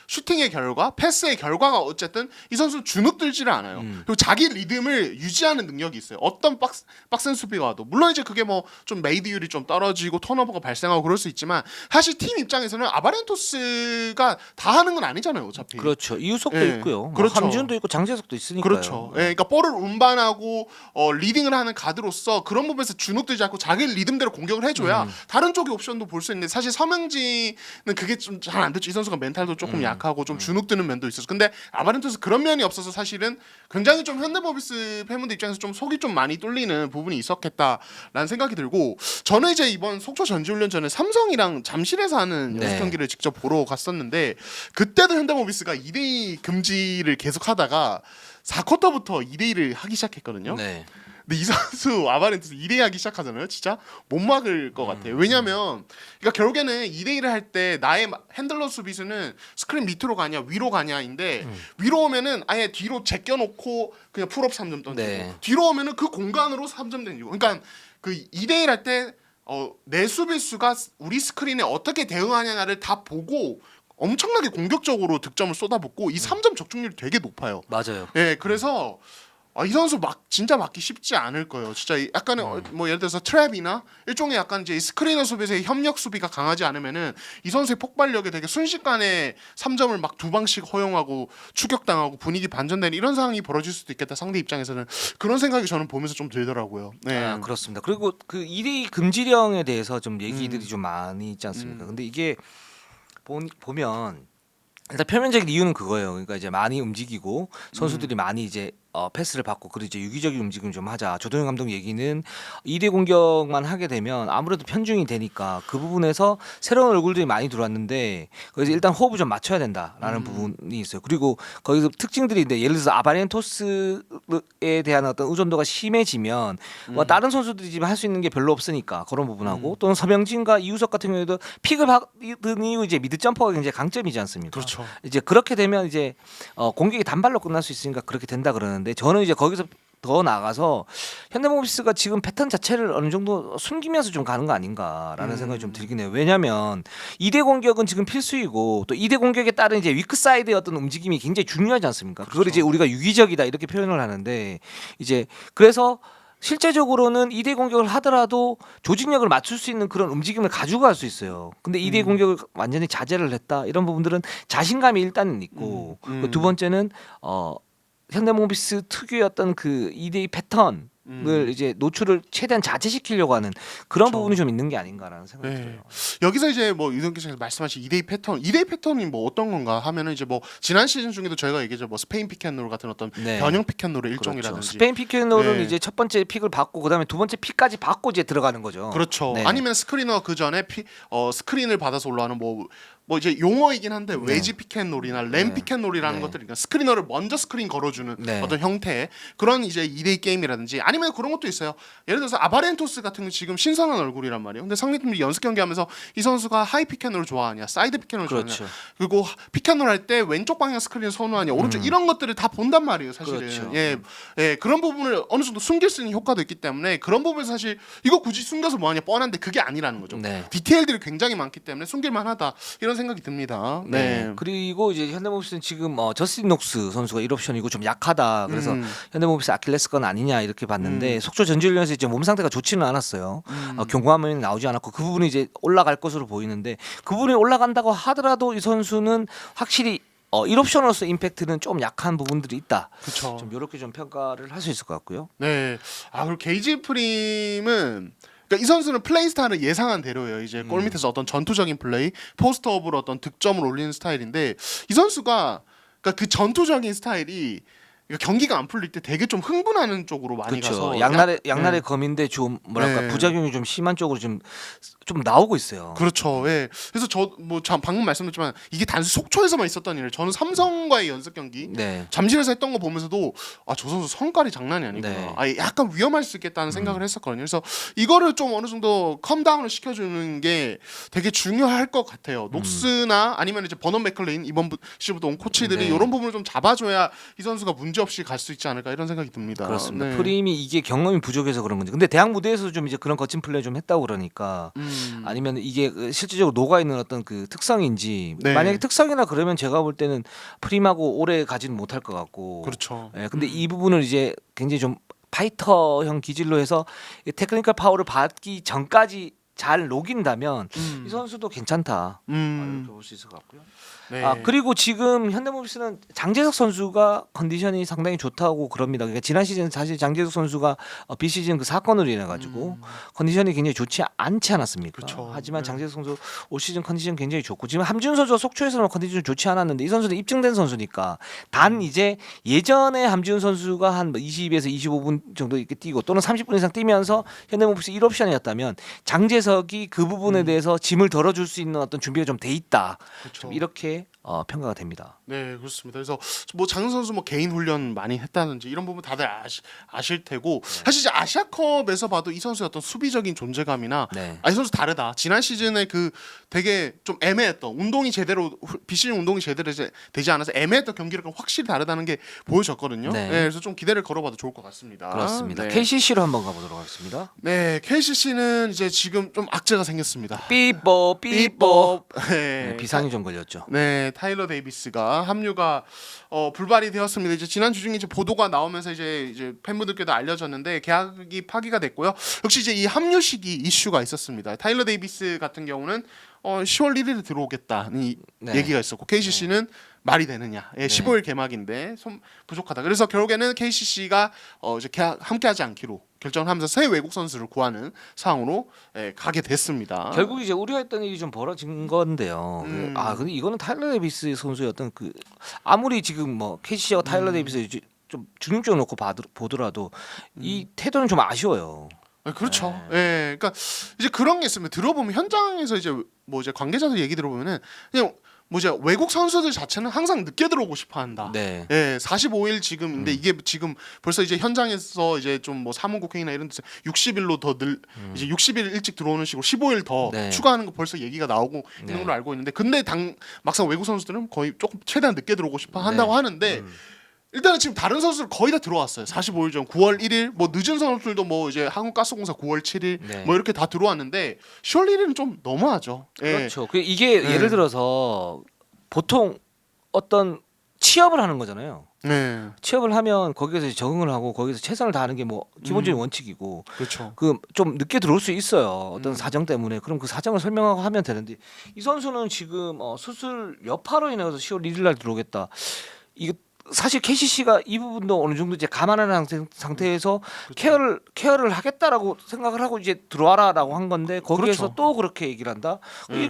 슈팅의 결과, 패스의 결과가 어쨌든 이 선수는 주눅들지를 않아요. 그리고 자기 리듬을 유지하는 능력이 있어요. 어떤 빡센 수비가 와도 물론 이제 그게 뭐 좀 메이드율이 좀 떨어지고 턴오버가 발생하고 그럴 수 있지만 사실 팀 입장에서는 아바렌토스가 다 하는 건 아니잖아요. 어차피. 그렇죠. 이우석도 예. 있고요. 그렇죠. 함준도 있고 장재석도 있으니까요. 그렇죠. 예, 그러니까 볼을 운반하고 리딩을 하는 가드로서 그런 부분에서 주눅들지 않고 자기 리듬대로 공격을 해줘야 다른 쪽의 옵션도 볼 수 있는데 사실 서명진은 그게 좀 잘 안 됐죠. 이 선수가 멘탈도 조금 약하고 좀 주눅드는 면도 있었어. 근데 아바렌토스 그런 면이 없어서 사실은 굉장히 좀 현대모비스 팬분들 입장에서 좀 속이 좀 많이 뚫리는 부분이 있었겠다라는 생각이 들고 저는 이제 이번 속초 전지훈련 전에 삼성이랑 잠실에서 하는 연습 네. 경기를 직접 보러 갔었는데 그때도 현대모비스가 2대2 금지를 계속하다가 4쿼터부터 2대2를 하기 시작했거든요. 네. 근데 이 선수 아바렌토스 2대2 하기 시작하잖아요. 진짜 못 막을 것 같아요. 왜냐면 그러니까 결국에는 2대1을 할 때 나의 핸들러 수비수는 스크린 밑으로 가냐 위로 가냐인데 위로 오면은 아예 뒤로 제껴놓고 그냥 풀업 3점 던지고 네. 뒤로 오면은 그 공간으로 3점 던지고 그러니까 그 2대1 할 때 내 수비수가 우리 스크린에 어떻게 대응하냐를 다 보고 엄청나게 공격적으로 득점을 쏟아붓고 이 3점 적중률이 되게 높아요. 맞아요. 예, 그래서 이 선수 진짜 막기 쉽지 않을 거예요. 진짜 약간의 뭐 예를 들어서 트랩이나 일종의 약간 이제 스크리너 수비에서의 협력 수비가 강하지 않으면은 이 선수의 폭발력에 되게 순식간에 3점을 막 두 방씩 허용하고 추격당하고 분위기 반전되는 이런 상황이 벌어질 수도 있겠다. 상대 입장에서는 그런 생각이 저는 보면서 좀 들더라고요. 네. 그렇습니다. 그리고 그 2대2 금지령에 대해서 좀 얘기들이 좀 많이 있지 않습니까? 근데 이게 보면 일단 표면적인 이유는 그거예요. 그러니까 이제 많이 움직이고 선수들이 많이 이제 패스를 받고 그리고 이제 유기적인 움직임 좀 하자. 조동현 감독 얘기는 2대 공격만 하게 되면 아무래도 편중이 되니까 그 부분에서 새로운 얼굴들이 많이 들어왔는데 거기서 일단 호흡을 좀 맞춰야 된다라는 부분이 있어요. 그리고 거기서 특징들이 있는데 예를 들어서 아바렌토스에 대한 어떤 의존도가 심해지면 뭐 다른 선수들이 지금 할 수 있는 게 별로 없으니까 그런 부분하고 또는 서명진과 이우석 같은 경우에도 픽을 받은 이후 이제 미드 점퍼가 굉장히 강점이지 않습니까? 그렇죠. 이제 그렇게 되면 이제 공격이 단발로 끝날 수 있으니까 그렇게 된다 그러는데 저는 이제 거기서 더 나가서 현대모비스가 지금 패턴 자체를 어느 정도 숨기면서 좀 가는 거 아닌가라는 생각이 좀 들긴 해요. 왜냐하면 2대 공격은 지금 필수이고 또 2대 공격에 따른 이제 위크 사이드의 어떤 움직임이 굉장히 중요하지 않습니까? 그걸 이제 우리가 유기적이다 이렇게 표현을 하는데 이제 그래서 실제적으로는 2대 공격을 하더라도 조직력을 맞출 수 있는 그런 움직임을 가지고 갈 수 있어요. 근데 2대 공격을 완전히 자제를 했다 이런 부분들은 자신감이 일단은 있고 그두 번째는 현대모비스 특유의 어떤 그 2대2 패턴을 이제 노출을 최대한 자제시키려고 하는 그런 그렇죠. 부분이 좀 있는 게 아닌가라는 생각이 네. 들어요. 여기서 이제 뭐 유동 기자께서 말씀하신 2대2 패턴, 2대2 패턴이 뭐 어떤 건가 하면은 이제 뭐 지난 시즌 중에도 저희가 얘기했죠. 뭐 스페인 피켓롤 같은 어떤 네. 변형 피켓롤의 그렇죠. 일종이라든지. 스페인 픽앤롤은 네. 이제 첫 번째 픽을 받고 그다음에 두 번째 픽까지 받고 이제 들어가는 거죠. 그렇죠. 네. 아니면 스크리너 그 전에 스크린을 받아서 올라오는 뭐 이제 용어이긴 한데 외지 피켓롤이나 램 네. 피켓롤이라는 네. 것들, 그러니까 스크리너를 먼저 스크린 걸어주는 네. 어떤 형태의 그런 이제 2대2 게임이라든지 아니면 그런 것도 있어요. 예를 들어서 아바렌토스 같은 거 지금 신선한 얼굴이란 말이에요. 근데 상대팀이 연습 경기하면서 이 선수가 하이 피켓롤을 좋아하냐, 사이드 피켓롤을 그렇죠. 좋아하냐, 그리고 피켓롤 할 때 왼쪽 방향 스크린을 선호하냐, 오른쪽 이런 것들을 다 본단 말이에요. 사실은 그렇죠. 예, 그런 부분을 어느 정도 숨길 수 있는 효과도 있기 때문에 그런 부분을 사실 이거 굳이 숨겨서 뭐하냐 뻔한데 그게 아니라는 거죠. 네. 디테일들이 굉장히 많기 때문에 숨길만하다 이런 생각이 듭니다. 네. 그리고 이제 현대모비스는 지금 저스틴 녹스 선수가 1옵션이고 좀 약하다. 그래서 음. 현대모비스 아킬레스건 아니냐 이렇게 봤는데 속초 전지훈련에서 이제 몸 상태가 좋지는 않았어요. 경고화면이 나오지 않았고 그 부분이 이제 올라갈 것으로 보이는데 그 부분이 올라간다고 하더라도 이 선수는 확실히 1옵션으로서 임팩트는 좀 약한 부분들이 있다. 그렇죠. 좀 이렇게 좀 평가를 할 수 있을 것 같고요. 네. 그리고 게이지 프림은 그러니까 이 선수는 플레이 스타일을 예상한 대로예요. 이제 골 밑에서 어떤 전투적인 플레이, 포스트업으로 어떤 득점을 올리는 스타일인데 이 선수가 그러니까 그 전투적인 스타일이 그러니까 경기가 안 풀릴 때 되게 좀 흥분하는 쪽으로 많이 그렇죠. 가서 양날의 검인데 좀 뭐랄까 네. 부작용이 좀 심한 쪽으로 좀 나오고 있어요. 그렇죠. 예. 그래서 방금 말씀드렸지만 이게 단순 속초에서만 있었던 일을 저는 삼성과의 연습 경기 네. 잠실에서 했던 거 보면서도 저 선수 성깔이 장난이 아니구나. 네. 약간 위험할 수 있겠다는 생각을 했었거든요. 그래서 이거를 좀 어느 정도 컴다운을 시켜주는 게 되게 중요할 것 같아요. 녹스나 아니면 이제 버넌 맥클레인 이번 시부터 온 코치들이 네. 이런 부분을 좀 잡아줘야 이 선수가 문제 없이 갈 수 있지 않을까 이런 생각이 듭니다. 그렇습니다. 네. 프림이 이게 경험이 부족해서 그런 건지. 근데 대학 무대에서 좀 이제 그런 거친 플레이 좀 했다고 그러니까 아니면 이게 실질적으로 녹아 있는 어떤 그 특성인지 네. 만약에 특성이나 그러면 제가 볼 때는 프림하고 오래 가지는 못할 것 같고. 그렇죠. 예, 근데 이 부분을 이제 굉장히 좀 파이터형 기질로 해서 이 테크니컬 파워를 받기 전까지 잘 녹인다면 이 선수도 괜찮다. 이렇게 볼 수 있을 것 같고요. 네. 그리고 지금 현대모비스는 장재석 선수가 컨디션이 상당히 좋다고 그럽니다. 그러니까 지난 시즌 사실 장재석 선수가 비시즌 그 사건으로 인해 가지고 컨디션이 굉장히 좋지 않지 않았습니까? 그쵸. 하지만 네. 장재석 선수 올 시즌 컨디션 굉장히 좋고 지금 함준 선수가 속초에서는 컨디션이 좋지 않았는데 이 선수는 입증된 선수니까 단 이제 예전에 함준 선수가 한 20에서 25분 정도 이렇게 뛰고 또는 30분 이상 뛰면서 현대모비스 1옵션이었다면 장재석이 그 부분에 대해서 짐을 덜어줄 수 있는 어떤 준비가 좀 돼 있다. 그렇죠. 좀 이렇게 평가가 됩니다. 네, 그렇습니다. 그래서 뭐 장은 선수 뭐 개인 훈련 많이 했다든지 이런 부분 다들 아실 테고 사실 이제 아시아컵에서 봐도 이 선수의 어떤 수비적인 존재감이나 네. 이 선수 다르다. 지난 시즌에 그 되게 좀 애매했던 운동이 제대로 비시즌 운동이 제대로 되지 않아서 애매했던 경기력은 확실히 다르다는 게 보여졌거든요. 네. 네, 그래서 좀 기대를 걸어봐도 좋을 것 같습니다. 그렇습니다. 네. KCC로 한번 가보도록 하겠습니다. 네, KCC는 이제 지금 좀 악재가 생겼습니다. 삐뽀 네. 네, 비상이 좀 걸렸죠. 네, 타일러 데이비스가 합류가 불발이 되었습니다. 이제 지난 주 중에 이제 보도가 나오면서 이제 팬분들께도 알려졌는데 계약이 파기가 됐고요. 역시 이제 이 합류 시기 이슈가 있었습니다. 타일러 데이비스 같은 경우는 10월 1일에 들어오겠다는 네. 얘기가 있었고 KCC는 말이 되느냐? 예, 15일 개막인데 부족하다. 그래서 결국에는 KCC가 이제 함께하지 않기로 결정을 하면서 새 외국 선수를 구하는 상황으로 가게 됐습니다. 결국 이제 우려했던 일이 좀 벌어진 건데요. 근데 이거는 타일러 데이비스 선수의 어떤 그 아무리 지금 뭐 KCC가 타일러 데이비스 좀 중립적으로 놓고 보더라도 이 태도는 좀 아쉬워요. 그렇죠. 예, 그러니까 이제 그런 게 있으면 들어보면 현장에서 이제 뭐 이제 관계자들 얘기 들어보면은 그냥 뭐 이제 외국 선수들 자체는 항상 늦게 들어오고 싶어한다. 네. 예, 45일 지금인데 이게 지금 벌써 이제 현장에서 이제 좀 뭐 사무국회의나 이런 데서 60일로 더 이제 60일 일찍 들어오는 식으로 15일 더 네. 추가하는 거 벌써 얘기가 나오고 있는 네. 걸로 알고 있는데 근데 막상 외국 선수들은 거의 조금 최대한 늦게 들어오고 싶어 한다고 하는데. 일단은 지금 다른 선수들 거의 다 들어왔어요. 45일 전 9월 1일 뭐 늦은 선수들도 뭐 이제 한국가스공사 9월 7일 네. 뭐 이렇게 다 들어왔는데 10월 1일은 좀 너무하죠. 예. 그렇죠. 이게 예를 들어서 보통 어떤 취업을 하는 거잖아요. 네. 취업을 하면 거기에서 이제 적응을 하고 거기서 최선을 다하는 게 뭐 기본적인 원칙이고 그렇죠. 그 좀 늦게 들어올 수 있어요. 어떤 사정 때문에. 그럼 그 사정을 설명하고 하면 되는데 이 선수는 지금 수술 여파로 인해서 10월 1일 날 들어오겠다. 이거 사실 KCC가 이 부분도 어느 정도 이제 감안하는 상태에서 케어를 하겠다라고 생각을 하고 이제 들어와라라고 한 건데 거기에서 그렇죠. 또 그렇게 얘기를 한다.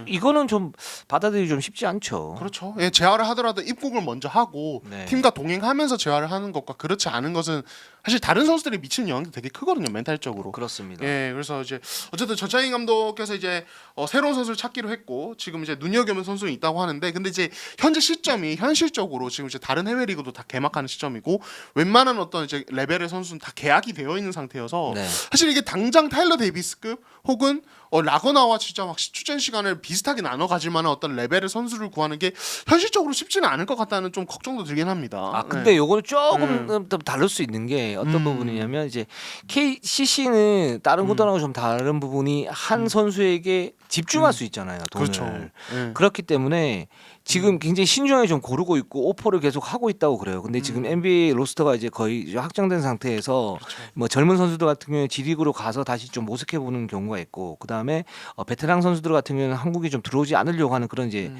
이거는 좀 받아들이기 좀 쉽지 않죠. 그렇죠. 예, 재활을 하더라도 입국을 먼저 하고 네. 팀과 동행하면서 재활을 하는 것과 그렇지 않은 것은 사실 다른 선수들이 미치는 영향도 되게 크거든요. 멘탈적으로. 그렇습니다. 예, 그래서 이제 어쨌든 저차인 감독께서 이제 새로운 선수를 찾기로 했고 지금 이제 눈여겨보는 선수는 있다고 하는데 근데 이제 현재 시점이 현실적으로 지금 이제 다른 해외 리그도 다 개막하는 시점이고 웬만한 어떤 이제 레벨의 선수는 다 계약이 되어 있는 상태여서 네. 사실 이게 당장 타일러 데이비스급 혹은 라거나와 진짜 막 출전 시간을 비슷하게 나눠 가질 만한 어떤 레벨의 선수를 구하는 게 현실적으로 쉽지는 않을 것 같다는 좀 걱정도 들긴 합니다. 근데 네. 요거는 조금 더 다를 수 있는 게 어떤 부분이냐면 이제 KCC는 다른 구단하고 좀 다른 부분이 한 선수에게 집중할 수 있잖아요. 돈을. 그렇죠. 예. 그렇기 때문에 지금 굉장히 신중하게 좀 고르고 있고 오퍼를 계속 하고 있다고 그래요. 근데 지금 NBA 로스터가 이제 거의 이제 확정된 상태에서 뭐 젊은 선수들 같은 경우에 G리그로 가서 다시 좀 모색해 보는 경우가 있고 그다음에 베테랑 선수들 같은 경우에는 한국이 좀 들어오지 않으려고 하는 그런 이제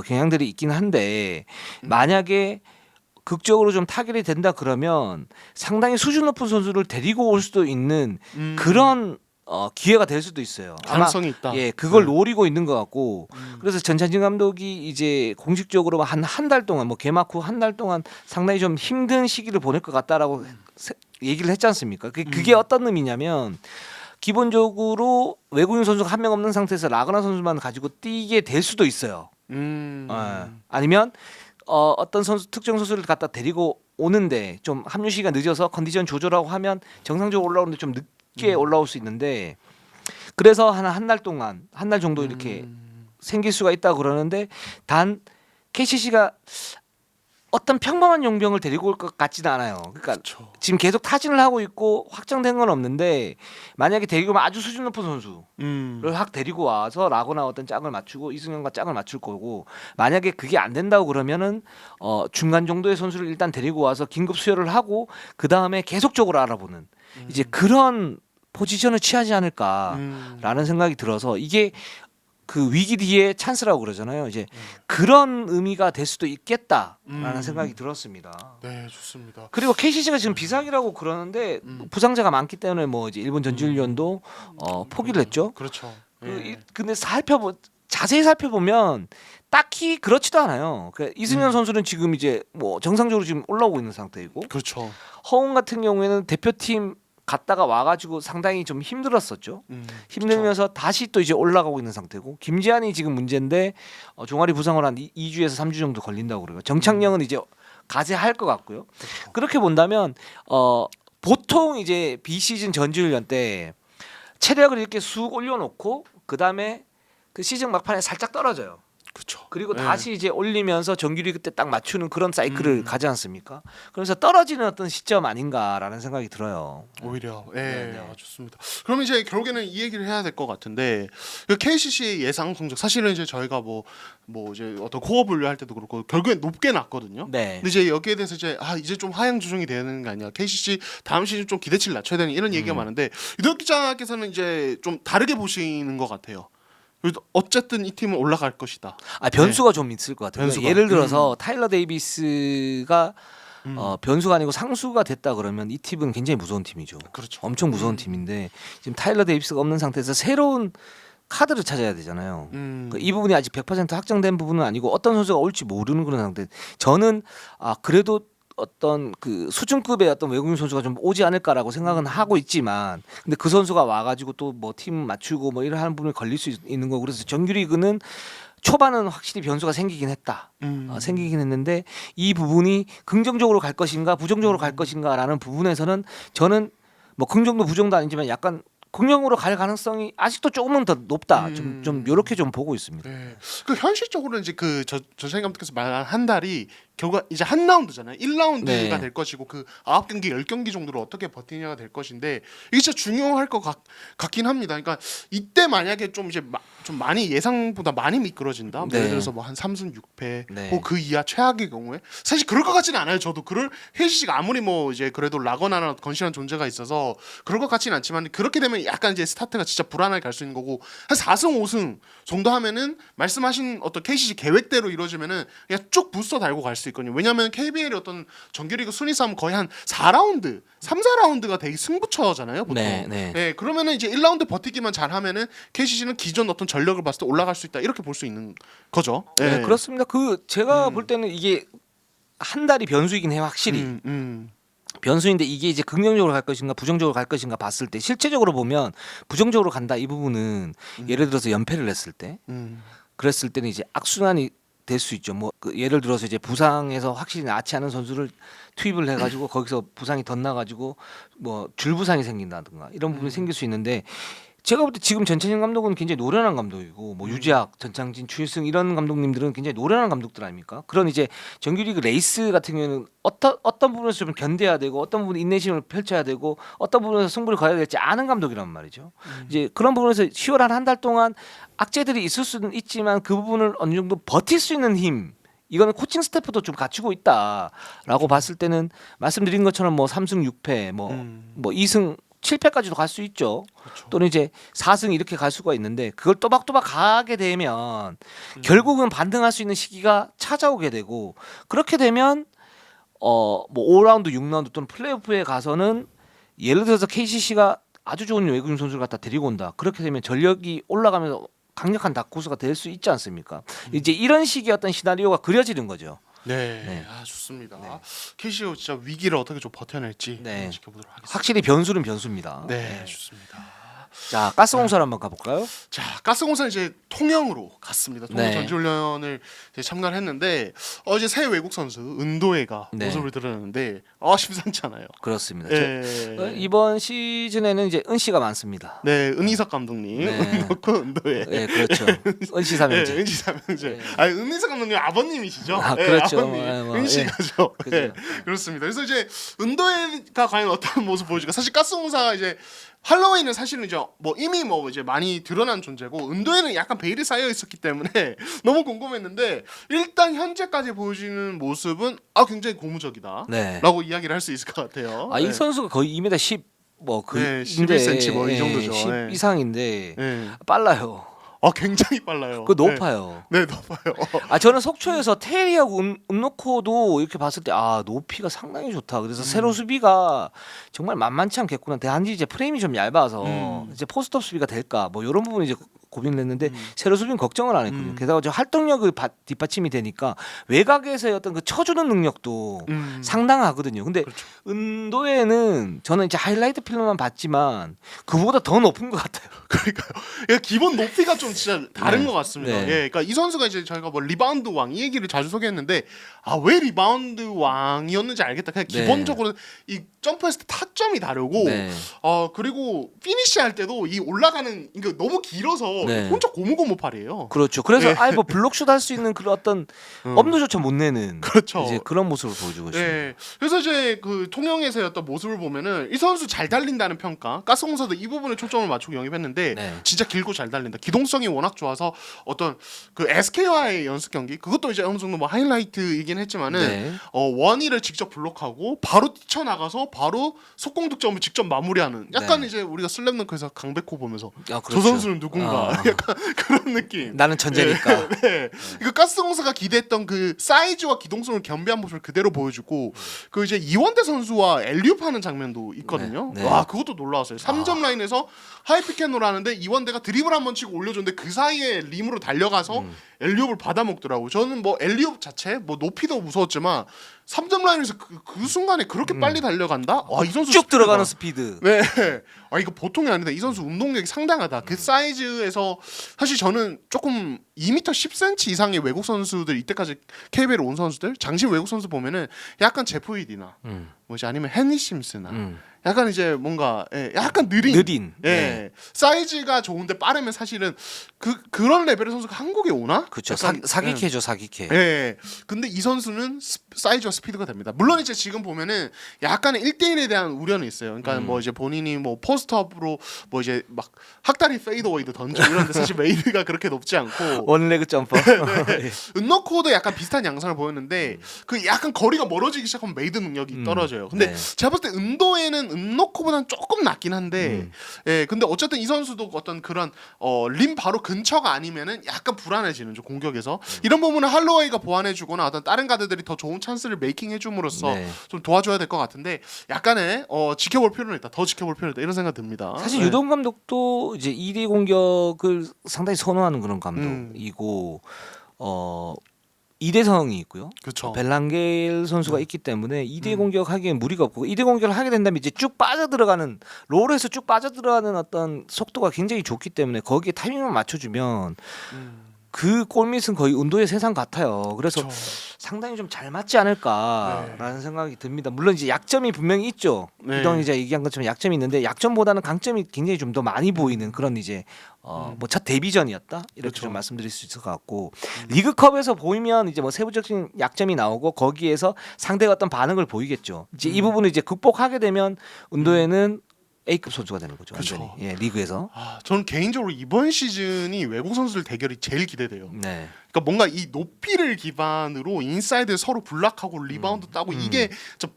경향들이 있긴 한데 만약에 극적으로 좀 타결이 된다 그러면 상당히 수준 높은 선수를 데리고 올 수도 있는 그런 기회가 될 수도 있어요. 가능성이 있다. 예, 그걸 노리고 있는 것 같고 그래서 전찬진 감독이 이제 공식적으로 한 달 동안 뭐 개막 후 한 달 동안 상당히 좀 힘든 시기를 보낼 것 같다라고 얘기를 했지 않습니까? 그게 어떤 의미냐면 기본적으로 외국인 선수가 한 명 없는 상태에서 라그나 선수만 가지고 뛰게 될 수도 있어요. 아니면 어떤 특정 선수를 갖다 데리고 오는데 좀 합류 시기가 늦어서 컨디션 조절하고 하면 정상적으로 올라오는데 좀 늦게 올라올 수 있는데 그래서 한 달 동안 한 달 정도 이렇게 생길 수가 있다고 그러는데 단 KCC가 어떤 평범한 용병을 데리고 올 것 같지는 않아요. 그러니까 그렇죠. 지금 계속 타진을 하고 있고 확정된 건 없는데 만약에 데리고 오면 아주 수준 높은 선수를 확 데리고 와서 라고나 어떤 짝을 맞추고 이승현과 짝을 맞출 거고 만약에 그게 안 된다고 그러면은 중간 정도의 선수를 일단 데리고 와서 긴급 수혈을 하고 그 다음에 계속적으로 알아보는 이제 그런 포지션을 취하지 않을까라는 생각이 들어서 이게 그 위기 뒤에 찬스라고 그러잖아요. 이제 그런 의미가 될 수도 있겠다라는 생각이 들었습니다. 네, 좋습니다. 그리고 KCC가 지금 비상이라고 그러는데 부상자가 많기 때문에 뭐 이제 일본 전지훈련도 포기를 했죠. 그렇죠. 근데 자세히 살펴보면 딱히 그렇지도 않아요. 이승현 선수는 지금 이제 뭐 정상적으로 지금 올라오고 있는 상태이고 그렇죠. 허웅 같은 경우에는 대표팀 갔다가 와가지고 상당히 좀 힘들었었죠. 힘들면서 다시 또 이제 올라가고 있는 상태고 김지한이 지금 문제인데 종아리 부상을 한 2주에서 3주 정도 걸린다고 그래요. 정창영은 이제 가세할 것 같고요. 그렇죠. 그렇게 본다면 보통 이제 비시즌 전지훈련 때 체력을 이렇게 쑥 올려놓고 그 다음에 그 시즌 막판에 살짝 떨어져요. 그렇죠. 그리고 네. 다시 이제 올리면서 정규리그 때 딱 맞추는 그런 사이클을 가지 않습니까? 그래서 떨어지는 어떤 시점 아닌가라는 생각이 들어요. 오히려 네. 좋습니다. 그럼 이제 결국에는 이 얘기를 해야 될 것 같은데 그 KCC의 예상 성적 사실은 이제 저희가 뭐 이제 어떤 코어 분류할 때도 그렇고 결국엔 높게 났거든요. 네. 근데 이제 여기에 대해서 이제 좀 하향 조정이 되는 거 아니야? KCC 다음 시즌 좀 기대치를 낮춰야 되는 이런 얘기가 많은데 유덕 기자께서는 이제 좀 다르게 보시는 것 같아요. 그래도 어쨌든 이 팀은 올라갈 것이다. 변수가 좀 있을 것 같아요. 변수가. 예를 들어서 타일러 데이비스가 변수가 아니고 상수가 됐다 그러면 이 팀은 굉장히 무서운 팀이죠. 그렇죠. 엄청 무서운 팀인데 지금 타일러 데이비스가 없는 상태에서 새로운 카드를 찾아야 되잖아요. 이 부분이 아직 100% 확정된 부분은 아니고 어떤 선수가 올지 모르는 그런 상태. 저는 그래도 어떤 그 수준급의 어떤 외국인 선수가 좀 오지 않을까라고 생각은 하고 있지만, 근데 그 선수가 와가지고 또 뭐 팀 맞추고 뭐 이런 하는 부분이 걸릴 수 있는 거고, 그래서 정규리그는 초반은 확실히 변수가 생기긴 했다. 생기긴 했는데 이 부분이 긍정적으로 갈 것인가 부정적으로 갈 것인가라는 부분에서는 저는 뭐 긍정도 부정도 아니지만 약간 긍정으로 갈 가능성이 아직도 조금은 더 높다. 좀 이렇게 좀 보고 있습니다. 네. 그 현실적으로는 이제 그 전찬희 감독께서 말한 한 달이 결과 이제 한 라운드잖아요. 1라운드가 네. 될 것이고 그 9경기 10경기 정도로 어떻게 버티냐가 될 것인데 이게 진짜 중요할 것 같긴 합니다. 그러니까 이때 만약에 좀 이제 좀 많이 예상보다 많이 미끄러진다. 네. 예를 들어서 뭐 한 3승 6패 네. 혹은 그 이하 최악의 경우에 사실 그럴 것 같지는 않아요. 저도 그럴 KCC가 아무리 뭐 이제 그래도 라거나나 건실한 존재가 있어서 그럴 것 같지는 않지만 그렇게 되면 약간 이제 스타트가 진짜 불안하게 갈 수 있는 거고 한 4승 5승 정도 하면은 말씀하신 어떤 KCC 계획대로 이루어지면은 그냥 쭉 부스터 달고 갈 수 있거든요. 왜냐하면 KBL의 어떤 정규리그 순위 싸움 거의 한 4라운드, 3, 4라운드가 되게 승부처잖아요, 보통. 네. 그러면은 이제 1라운드 버티기만 잘하면은 KCC는 기존 어떤 전력을 봤을 때 올라갈 수 있다 이렇게 볼 수 있는 거죠. 네, 그렇습니다. 그 제가 볼 때는 이게 한 달이 변수이긴 해요, 확실히. 변수인데 이게 이제 긍정적으로 갈 것인가 부정적으로 갈 것인가 봤을 때 실제적으로 보면 부정적으로 간다 이 부분은 예를 들어서 연패를 했을 때 그랬을 때는 이제 악순환이 될 수 있죠. 뭐 예를 들어서 이제 부상에서 확실히 낫지 않은 선수를 투입을 해가지고 거기서 부상이 덧나가지고 뭐 줄부상이 생긴다든가 이런 부분이 생길 수 있는데, 제가 볼 때 지금 전찬진 감독은 굉장히 노련한 감독이고 뭐 유재학, 전창진, 추일승 이런 감독님들은 굉장히 노련한 감독들 아닙니까? 그런 이제 정규리그 레이스 같은 경우에는 어떤 부분에서 좀 견뎌야 되고 어떤 부분 인내심을 펼쳐야 되고 어떤 부분에서 승부를 거야 될지 아는 감독이란 말이죠. 이제 그런 부분에서 10월 한 달 동안 악재들이 있을 수는 있지만 그 부분을 어느 정도 버틸 수 있는 힘, 이거는 코칭 스태프도 좀 갖추고 있다라고 봤을 때는 말씀드린 것처럼 뭐 3승 6패 뭐 2승 7패까지도 갈 수 있죠. 그렇죠. 또는 이제 4승 이렇게 갈 수가 있는데 그걸 또박또박 가게 되면 결국은 반등할 수 있는 시기가 찾아오게 되고, 그렇게 되면 뭐 5라운드, 6라운드 또는 플레이오프에 가서는 예를 들어서 KCC가 아주 좋은 외국인 선수를 갖다 데리고 온다. 그렇게 되면 전력이 올라가면서 강력한 다크호스가 될 수 있지 않습니까? 이제 이런 식의 어떤 시나리오가 그려지는 거죠. 네. 좋습니다. KCC가 진짜 위기를 어떻게 좀 버텨낼지 지켜보도록 하겠습니다. 확실히 변수는 변수입니다. 좋습니다. 자, 가스공사를 한번 가볼까요? 자, 가스공사는 이제 통영으로 갔습니다. 통영 네. 전지훈련을 이제 참가를 했는데 이제 새 외국 선수 은도해가 모습을 드러냈는데 심상치 않아요. 그렇습니다. 네. 이번 시즌에는 이제 은씨가 많습니다. 네, 은희석 감독님, 은덕후 은도해. 네, 그렇죠. 은씨 삼형제. 은씨 삼형제. 아니, 은희석 감독님 아버님이시죠? 그렇죠. 아버님. 은씨가죠. 그죠. 그렇습니다. 그래서 이제 은도해가 과연 어떤 모습 보여줄까? 사실 가스공사가 이제 할로웨이는 사실은 이제 뭐 이미 뭐 이제 많이 드러난 존재고 은도에는 약간 베일이 쌓여 있었기 때문에 너무 궁금했는데 일단 현재까지 보여주는 모습은 굉장히 고무적이다라고 이야기를 할 수 있을 것 같아요. 이 선수가 거의 2m 10 11cm 뭐 이 정도죠. 10 이상인데 네. 빨라요. 굉장히 빨라요. 그 높아요. 네, 높아요. 저는 속초에서 테리하고 음노코도 이렇게 봤을 때 높이가 상당히 좋다. 그래서 세로 수비가 정말 만만치 않겠구나. 단지 이제 프레임이 좀 얇아서 이제 포스트업 수비가 될까 뭐 이런 부분이 이제 고민을 했는데 세로 수비는 걱정을 안 했거든요. 게다가 활동력이 뒷받침이 되니까 외곽에서의 어떤 그 쳐주는 능력도 상당하거든요. 근데 그렇죠. 은도에는 저는 이제 하이라이트 필름만 봤지만 그보다 더 높은 것 같아요. 그러니까요. 기본 높이가 좀 진짜 다른 것 같습니다. 네. 그러니까 이 선수가 이제 저희가 뭐 리바운드 왕 이 얘기를 자주 소개했는데 왜 리바운드 왕이었는지 알겠다. 그냥 기본적으로 이 점프했을 때 타점이 다르고 네. 그리고 피니시 할 때도 이 올라가는 이거 너무 길어서 네. 혼자 고무고무팔이에요. 그렇죠. 그래서 네. 아예 뭐 블록슛 할 수 있는 그런 어떤 엄두조차 못 내는 그렇죠. 이제 그런 모습을 보여주고 있습니다. 네. 그래서 이제 그 통영에서의 어떤 모습을 보면은 이 선수 잘 달린다는 평가. 가스공사도 이 부분에 초점을 맞추고 영입했는데 네. 진짜 길고 잘 달린다. 기동성이 워낙 좋아서 어떤 그 SK와의 연습 경기 그것도 이제 어느 정도 뭐 하이라이트이긴 했지만은 네. 원희를 직접 블록하고 바로 뛰쳐나가서 바로 속공 득점을 직접 마무리하는 약간 네. 이제 우리가 슬램덩크에서 강백호 보면서 아, 그렇죠. 저 선수는 누군가 약간 그런 느낌. 나는 천재니까. 네. 이거 가스공사가 기대했던 그 사이즈와 기동성을 겸비한 모습을 그대로 보여주고 그 이제 이원대 선수와 엘리웁하는 장면도 있거든요. 네. 네. 와 그것도 놀라웠어요. 3점 라인에서 하이피켄으로 하는데 이원대가 드리블 한번 치고 올려줬는데 그 사이에 림으로 달려가서 엘리웁을 받아먹더라고요. 저는 뭐 엘리웁 자체 뭐 높이도 무서웠지만 3점 라인에서 그 순간에 그렇게 빨리 달려간다? 와, 이 선수 쭉 스피드가- 들어가는 스피드. 네. 이거 보통이 아닌데 이 선수 운동력이 상당하다. 그 사이즈에서 사실 저는 조금 2m 10cm 이상의 외국 선수들 이때까지 KBL에 온 선수들 장신 외국 선수 보면은 약간 제프 휘디나 뭐지 아니면 헨리 심스나 약간 이제 뭔가 약간 느린. 예. 네. 사이즈가 좋은데 빠르면 사실은 그런 레벨의 선수가 한국에 오나? 그렇죠. 약간, 사기캐죠, 사기캐. 예. 근데 이 선수는 사이즈와 스피드가 됩니다. 물론 이제 지금 보면은 약간의 1대1에 대한 우려는 있어요. 그러니까 뭐 이제 본인이 뭐 포스트업으로 뭐 이제 막 학다리 페이드웨이도 던지고 이런데 사실 웨이드가 그렇게 높지 않고 원레그 점퍼. 예. 은너코도 약간 비슷한 양상을 보였는데 그 약간 거리가 멀어지기 시작하면 메이드 능력이 떨어져요. 근데 네. 제가 봤을 때 은도에는 은너코보다는 조금 낫긴 한데 예 근데 어쨌든 이 선수도 어떤 그런 림 바로 근처가 아니면은 약간 불안해지는 좀 공격에서 이런 부분은 할로웨이가 보완해주거나 어떤 다른 가드들이 더 좋은 찬스를 메이킹해줌으로써 네. 좀 도와줘야 될 것 같은데 약간의 지켜볼 필요는 있다. 더 지켜볼 필요는 있다. 이런 생각 듭니다. 사실 네. 유동 감독도 이제 2대 공격을 상당히 선호하는 그런 감독이고 2대성이 있고요. 그렇죠. 벨랑겔 선수가 있기 때문에 2대 공격하기엔 무리가 없고 2대 공격을 하게 된다면 이제 쭉 빠져들어가는 롤에서 쭉 빠져들어가는 어떤 속도가 굉장히 좋기 때문에 거기에 타이밍을 맞춰주면 그 골밑은 거의 운도의 세상 같아요. 그래서 그렇죠. 상당히 좀 잘 맞지 않을까라는 생각이 듭니다. 물론 이제 약점이 분명히 있죠. 네. 유동이 이제 얘기한 것처럼 약점이 있는데 약점보다는 강점이 굉장히 좀 더 많이 보이는 그런 이제 뭐 첫 데뷔전이었다 이렇게 그렇죠. 좀 말씀드릴 수 있을 것 같고 리그컵에서 보이면 이제 뭐 세부적인 약점이 나오고 거기에서 상대가 어떤 반응을 보이겠죠. 이제 이 부분을 이제 극복하게 되면 운도에는 A급 선수가 되는 거죠. 그렇죠. 완전히. 예, 리그에서. 저는 개인적으로 이번 시즌이 외국 선수들 대결이 제일 기대돼요. 네. 그러니까 뭔가 이 높이를 기반으로 인사이드 서로 블락하고 리바운드 따고 이게 저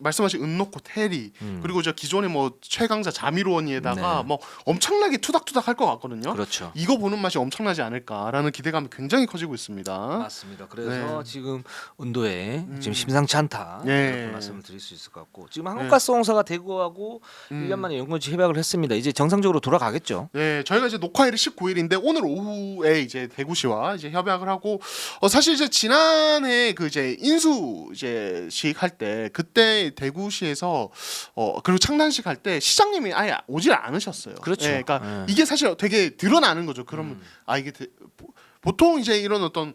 말씀하신 은노코 테리 그리고 저 기존의 뭐 최강자 자미로원이에다가 네. 뭐 엄청나게 투닥투닥 할 것 같거든요. 그렇죠. 이거 보는 맛이 엄청나지 않을까라는 기대감이 굉장히 커지고 있습니다. 맞습니다. 그래서 네. 지금 운도에 지금 심상치 않다 네. 이렇게 말씀을 드릴 수 있을 것 같고 지금 한국가스공사가 대구하고 1년 만에 연구지 협약을 했습니다. 이제 정상적으로 돌아가겠죠. 네, 저희가 이제 녹화일이 19일인데 오늘 오후에 이제 대구시와 이제 협약을 하고 사실 이제 지난해 그 이제 인수 이제식 할 때 그때 대구시에서 그리고 창단식 할 때 시장님이 아예 오질 않으셨어요. 그렇죠. 네, 그러니까 네. 이게 사실 되게 드러나는 거죠. 그러면 이게 보통 이제 이런 어떤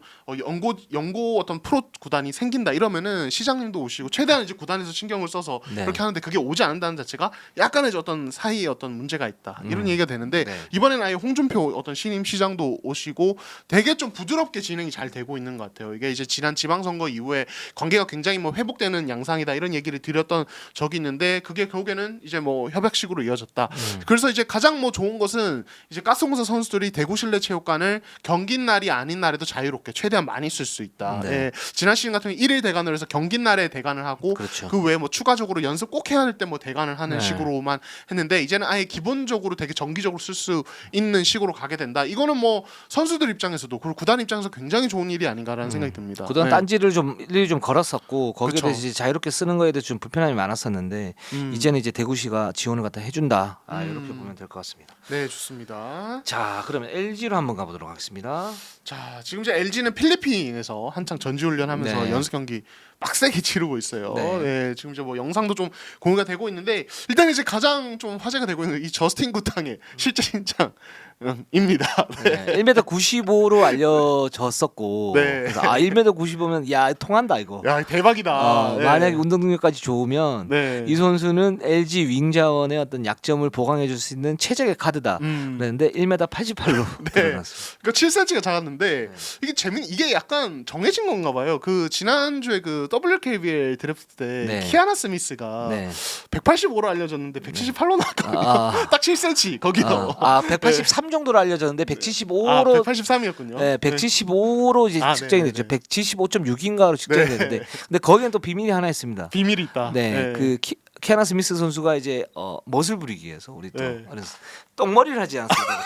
연고 어떤 프로 구단이 생긴다 이러면은 시장님도 오시고 최대한 이제 구단에서 신경을 써서 네. 그렇게 하는데 그게 오지 않는다는 자체가 약간의 어떤 사이에 어떤 문제가 있다 이런 얘기가 되는데 네. 이번에는 아예 홍준표 어떤 신임 시장도 오시고 되게 좀 부드럽게 진행이 잘 되고 있는 것 같아요. 이게 이제 지난 지방선거 이후에 관계가 굉장히 뭐 회복되는 양상이다 이런 얘기를 드렸던 적이 있는데 그게 결국에는 이제 뭐 협약식으로 이어졌다. 그래서 이제 가장 뭐 좋은 것은 이제 가스공사 선수들이 대구 실내체육관을 경기 날이 아닌 날에도 자유롭게 최대한 많이 쓸 수 있다. 네. 예, 지난 시즌 같은 경우 1일 대관을 해서 경기 날에 대관을 하고 그렇죠. 그 외에 뭐 추가적으로 연습 꼭 해야 할 때 뭐 대관을 하는 네. 식으로만 했는데 이제는 아예 기본적으로 되게 정기적으로 쓸 수 있는 식으로 가게 된다. 이거는 뭐 선수들 입장에서도 그리고 구단 입장에서 굉장히 좋은 일이 아닌가라는 생각이 듭니다. 그동안 네. 딴지를 좀 일일이 좀 걸었었고 거기에 그쵸. 대해서 이제 자유롭게 쓰는 거에 대해서 좀 불편함이 많았었는데 이제는 이제 대구시가 지원을 갖다 해준다. 이렇게 보면 될 것 같습니다. 네, 좋습니다. 자, 그러면 LG로 한번 가보도록 하겠습니다. 자, 지금 이제 LG는 필리핀에서 한창 전지훈련하면서 네. 연습 경기 빡세게 치르고 있어요. 네. 네, 지금 이제 뭐 영상도 좀 공유가 되고 있는데 일단 이제 가장 좀 화제가 되고 있는 이 저스틴 구탕의 실제 신장입니다. 네. 네. 1m 95로 알려졌었고 네. 그래서 1m 95면 야 통한다 이거. 야, 대박이다. 네. 만약에 운동 능력까지 좋으면 네. 이 선수는 LG 윙 자원의 어떤 약점을 보강해 줄 수 있는 최적의 카드다. 그랬는데 1m 88로 드러났어요. 그러니까 7cm가 작았는데 이게 약간 정해진 건가 봐요. 그 지난주에 그 WKBL 드래프트 때 네. 키아나 스미스가 네. 185로 알려졌는데 178로 나왔거든요. 아. 딱 7cm 거기서. 183 정도로 알려졌는데 175로 183이었군요. 네, 175로 이제 측정이 됐죠. 175.6인가로 측정이 네. 됐는데, 근데 거기는 또 비밀이 하나 있습니다. 비밀이 있다. 네, 그 키아나 스미스 선수가 이제 멋을 부리기 위해서 우리 또 네. 그래서 똥머리를 하지 않습니까?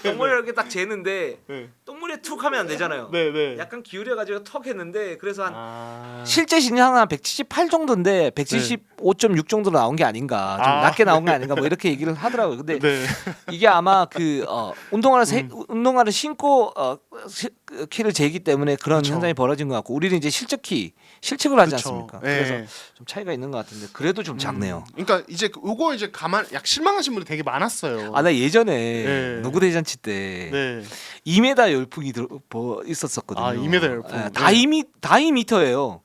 똥머리를 이렇게 딱 재는데 네. 똥머리에 툭 하면 안 되잖아요. 네. 약간 기울여가지고 턱 했는데 그래서 한 네. 실제 신장은 한 178 정도인데 175.6 정도로 나온 게 아닌가, 좀 낮게 나온 게 아닌가 뭐 이렇게 얘기를 하더라고요. 근데 네. 이게 아마 그 운동화를 신고 키를 재기 때문에 그런 그쵸. 현상이 벌어진 것 같고 우리는 이제 실측을 하지 그쵸. 않습니까? 네. 그래서 좀 차이가 있는 것 같은데 그래도 좀 작네요. 그러니까 이제 요거 이제 약 실망하신 분들 되게 많았어요. 나 예전에 네. 농구 대잔치 때 네. 2m 열풍이 있었었거든요. 2m 열풍. 네, 네. 다 2m예요.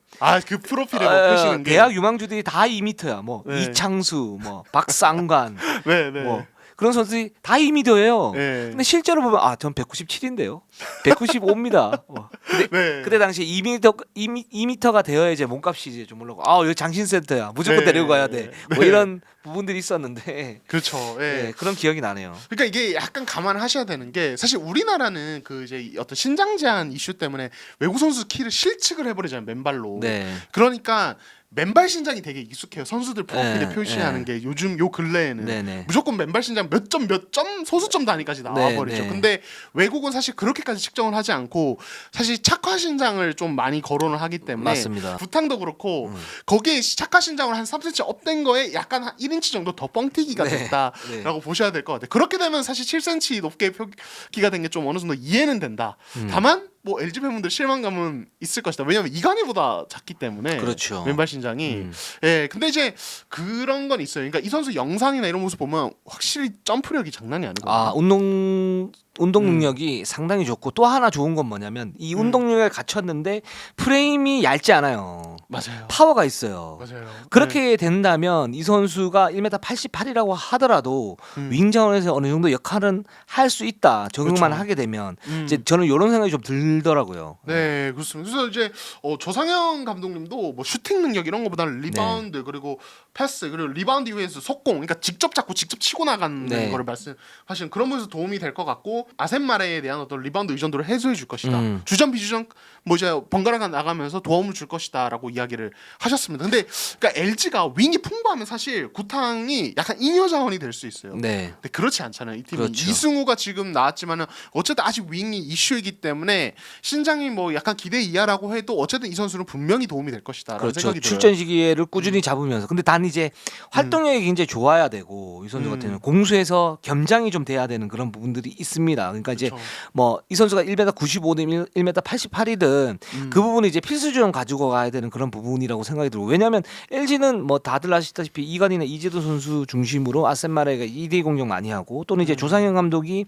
그 프로필에 뭐 표시는 게. 대학 유망주들이 다 2m야. 뭐 네. 이창수, 뭐 박상관, 네. 뭐 그런 선수들이 다 2m예요. 네. 근데 실제로 보면 전 197인데요. 195입니다. 근데 네. 그때 당시에 2m가 되어야 이제 몸값이 이제 좀 올라고. 여기 장신센터야. 무조건 네. 데리고 가야 돼. 뭐 네. 이런 부분들이 있었는데 그렇죠. 예. 네, 그런 기억이 나네요. 그러니까 이게 약간 감안하셔야 되는 게 사실 우리나라는 그 이제 어떤 신장 제한 이슈 때문에 외국 선수 키를 실측을 해버리잖아요, 맨발로. 네. 그러니까 맨발 신장이 되게 익숙해요. 선수들 프로필에 네, 표시하는 게 요즘 요 근래에는 네네. 무조건 맨발 신장 몇 점 소수점 단위까지 나와버리죠. 네. 근데 외국은 사실 그렇게까지 측정을 하지 않고 사실 착화 신장을 좀 많이 거론을 하기 때문에 맞습니다. 부탕도 그렇고 거기에 착화 신장을 한 3cm 업된 거에 약간 한 1인치 정도 더 뻥튀기가 네. 됐다라고 보셔야 될 것 같아요. 그렇게 되면 사실 7cm 높게 표기가 된 게 좀 어느 정도 이해는 된다. 다만 뭐 LG 팬분들 실망감은 있을 것이다. 왜냐면 이간이보다 작기 때문에 그렇죠. 왼발 신장이. 예, 근데 이제 그런 건 있어요. 그러니까 이 선수 영상이나 이런 모습 보면 확실히 점프력이 장난이 아니거든요. 운동 능력이 상당히 좋고 또 하나 좋은 건 뭐냐면 이 운동 능력에 갖췄는데 프레임이 얇지 않아요. 맞아요. 파워가 있어요. 맞아요. 그렇게 된다면 이 선수가 1m 88이라고 하더라도 윙 자원에서 어느 정도 역할은 할 수 있다. 적응만 그렇죠. 하게 되면 이제 저는 이런 생각이 좀 들더라고요. 네, 그렇습니다. 그래서 이제 조상현 감독님도 뭐 슈팅 능력 이런 거보다는 리바운드 그리고 패스 그리고 리바운드 이후에서 속공, 그러니까 직접 잡고 직접 치고 나가는 네. 거를 말씀하시는 그런 부분에서 도움이 될 것 같고 아셈마레에 대한 어떤 리바운드 의존도를 해소해 줄 것이다. 주전 비주전 뭐 이제 번갈아가 나가면서 도움을 줄 것이다라고 이야기를 하셨습니다. 근데 그러니까 LG가 윙이 풍부하면 사실 구탕이 약간 잉여 자원이 될 수 있어요. 네. 근데 그렇지 않잖아요. 이 팀이 그렇죠. 이승우가 지금 나왔지만은 어쨌든 아직 윙이 이슈이기 때문에 신장이 뭐 약간 기대 이하라고 해도 어쨌든 이 선수는 분명히 도움이 될 것이다라는 그렇죠. 생각이 들어요. 출전 시기를 꾸준히 잡으면서 근데 단 이제 활동력이 굉장히 좋아야 되고 이 선수 같은 경우는 공수에서 겸장이 좀 돼야 되는 그런 부분들이 있습니다. 그러니까 이제 그렇죠. 뭐 이 선수가 1m 95든 1m 88이든 그 부분은 이제 필수적으로 가지고 가야 되는 그런 부분이라고 생각이 들고 왜냐하면 LG는 뭐 다들 아시다시피 이관이나 이재도 선수 중심으로 아셈마레가 2대2 공격 많이 하고 또는 이제 조상현 감독이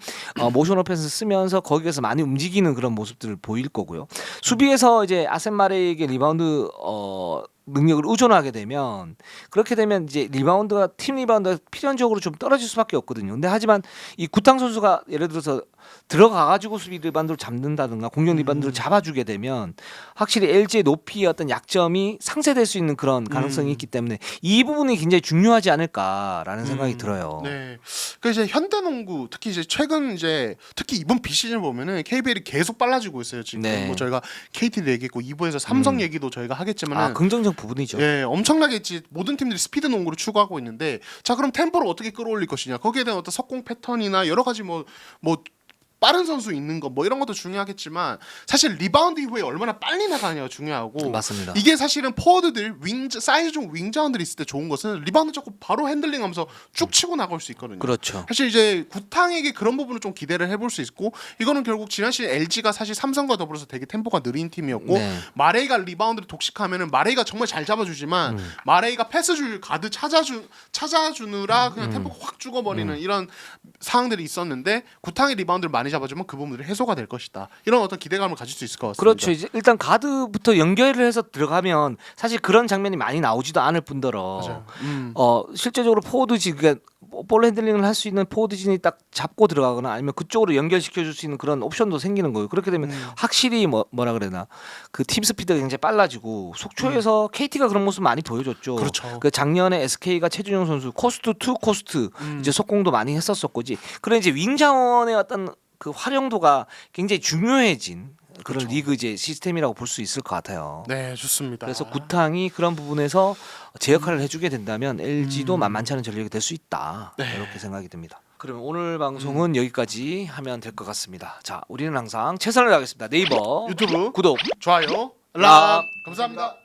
모션 오펜스 쓰면서 거기에서 많이 움직이는 그런 모습들을 보일 거고요. 수비에서 이제 아셈마레에게 리바운드 능력을 의존하게 되면 그렇게 되면 이제 팀 리바운드가 필연적으로 좀 떨어질 수밖에 없거든요. 근데 하지만 이 구탕 선수가 예를 들어서 들어가가지고 수비 리바운드를 잡는다든가 공격 리바운드를 잡아주게 되면 확실히 LG의 높이의 어떤 약점이 상쇄될 수 있는 그런 가능성이 있기 때문에 이 부분이 굉장히 중요하지 않을까라는 생각이 들어요. 네. 그 이제 현대농구 특히 이제 최근 이제 특히 이번 비시즌 보면은 KBL이 계속 빨라지고 있어요. 지금 네. 뭐 저희가 KT도 얘기했고 2부에서 삼성 얘기도 저희가 하겠지만은 긍정적 부분이죠. 예, 엄청나게 모든 팀들이 스피드 농구를 추구하고 있는데 자 그럼 템포를 어떻게 끌어올릴 것이냐 거기에 대한 어떤 석공 패턴이나 여러 가지 뭐 빠른 선수 있는 거 뭐 이런 것도 중요하겠지만 사실 리바운드 이후에 얼마나 빨리 나가냐가 중요하고 맞습니다. 이게 사실은 포워드들 사이즈 좀 윙자원들이 있을 때 좋은 것은 리바운드 잡고 바로 핸들링하면서 쭉 치고 나갈 수 있거든요. 그렇죠. 사실 이제 구탕에게 그런 부분을 좀 기대를 해볼 수 있고 이거는 결국 지난 시즌 LG가 사실 삼성과 더불어서 되게 템포가 느린 팀이었고 네. 마레이가 리바운드를 독식하면은 마레이가 정말 잘 잡아주지만 마레이가 패스 줄 가드 찾아주느라 그냥 템포가 확 죽어버리는 이런 상황들이 있었는데 구탕의 리바운드를 많이 잡아주면 그 부분들이 해소가 될 것이다. 이런 어떤 기대감을 가질 수 있을 것 같습니다. 그렇죠. 이제 일단 가드부터 연결을 해서 들어가면 사실 그런 장면이 많이 나오지도 않을 뿐더러 맞아요. 실제적으로 포워드진 그러니까 볼 핸들링을 할 수 있는 포워드진이 딱 잡고 들어가거나 아니면 그쪽으로 연결시켜 줄 수 있는 그런 옵션도 생기는 거예요. 그렇게 되면 확실히 뭐라 그래나 그 팀 스피드가 굉장히 빨라지고 속초에서 KT가 그런 모습 많이 보여줬죠. 그렇죠. 그 작년에 SK가 최준용 선수 코스트 투 코스트 이제 속공도 많이 했었었고지. 그런 이제 윙 자원의 어떤 그 활용도가 굉장히 중요해진 그런 그렇죠. 리그 이제 시스템이라고 볼 수 있을 것 같아요. 네, 좋습니다. 그래서 구탕이 그런 부분에서 제 역할을 해주게 된다면 LG도 만만치 않은 전력이 될 수 있다. 네. 이렇게 생각이 듭니다. 그럼 오늘 방송은 여기까지 하면 될 것 같습니다. 자, 우리는 항상 최선을 다하겠습니다. 네이버 유튜브 구독 좋아요, 알람. 감사합니다.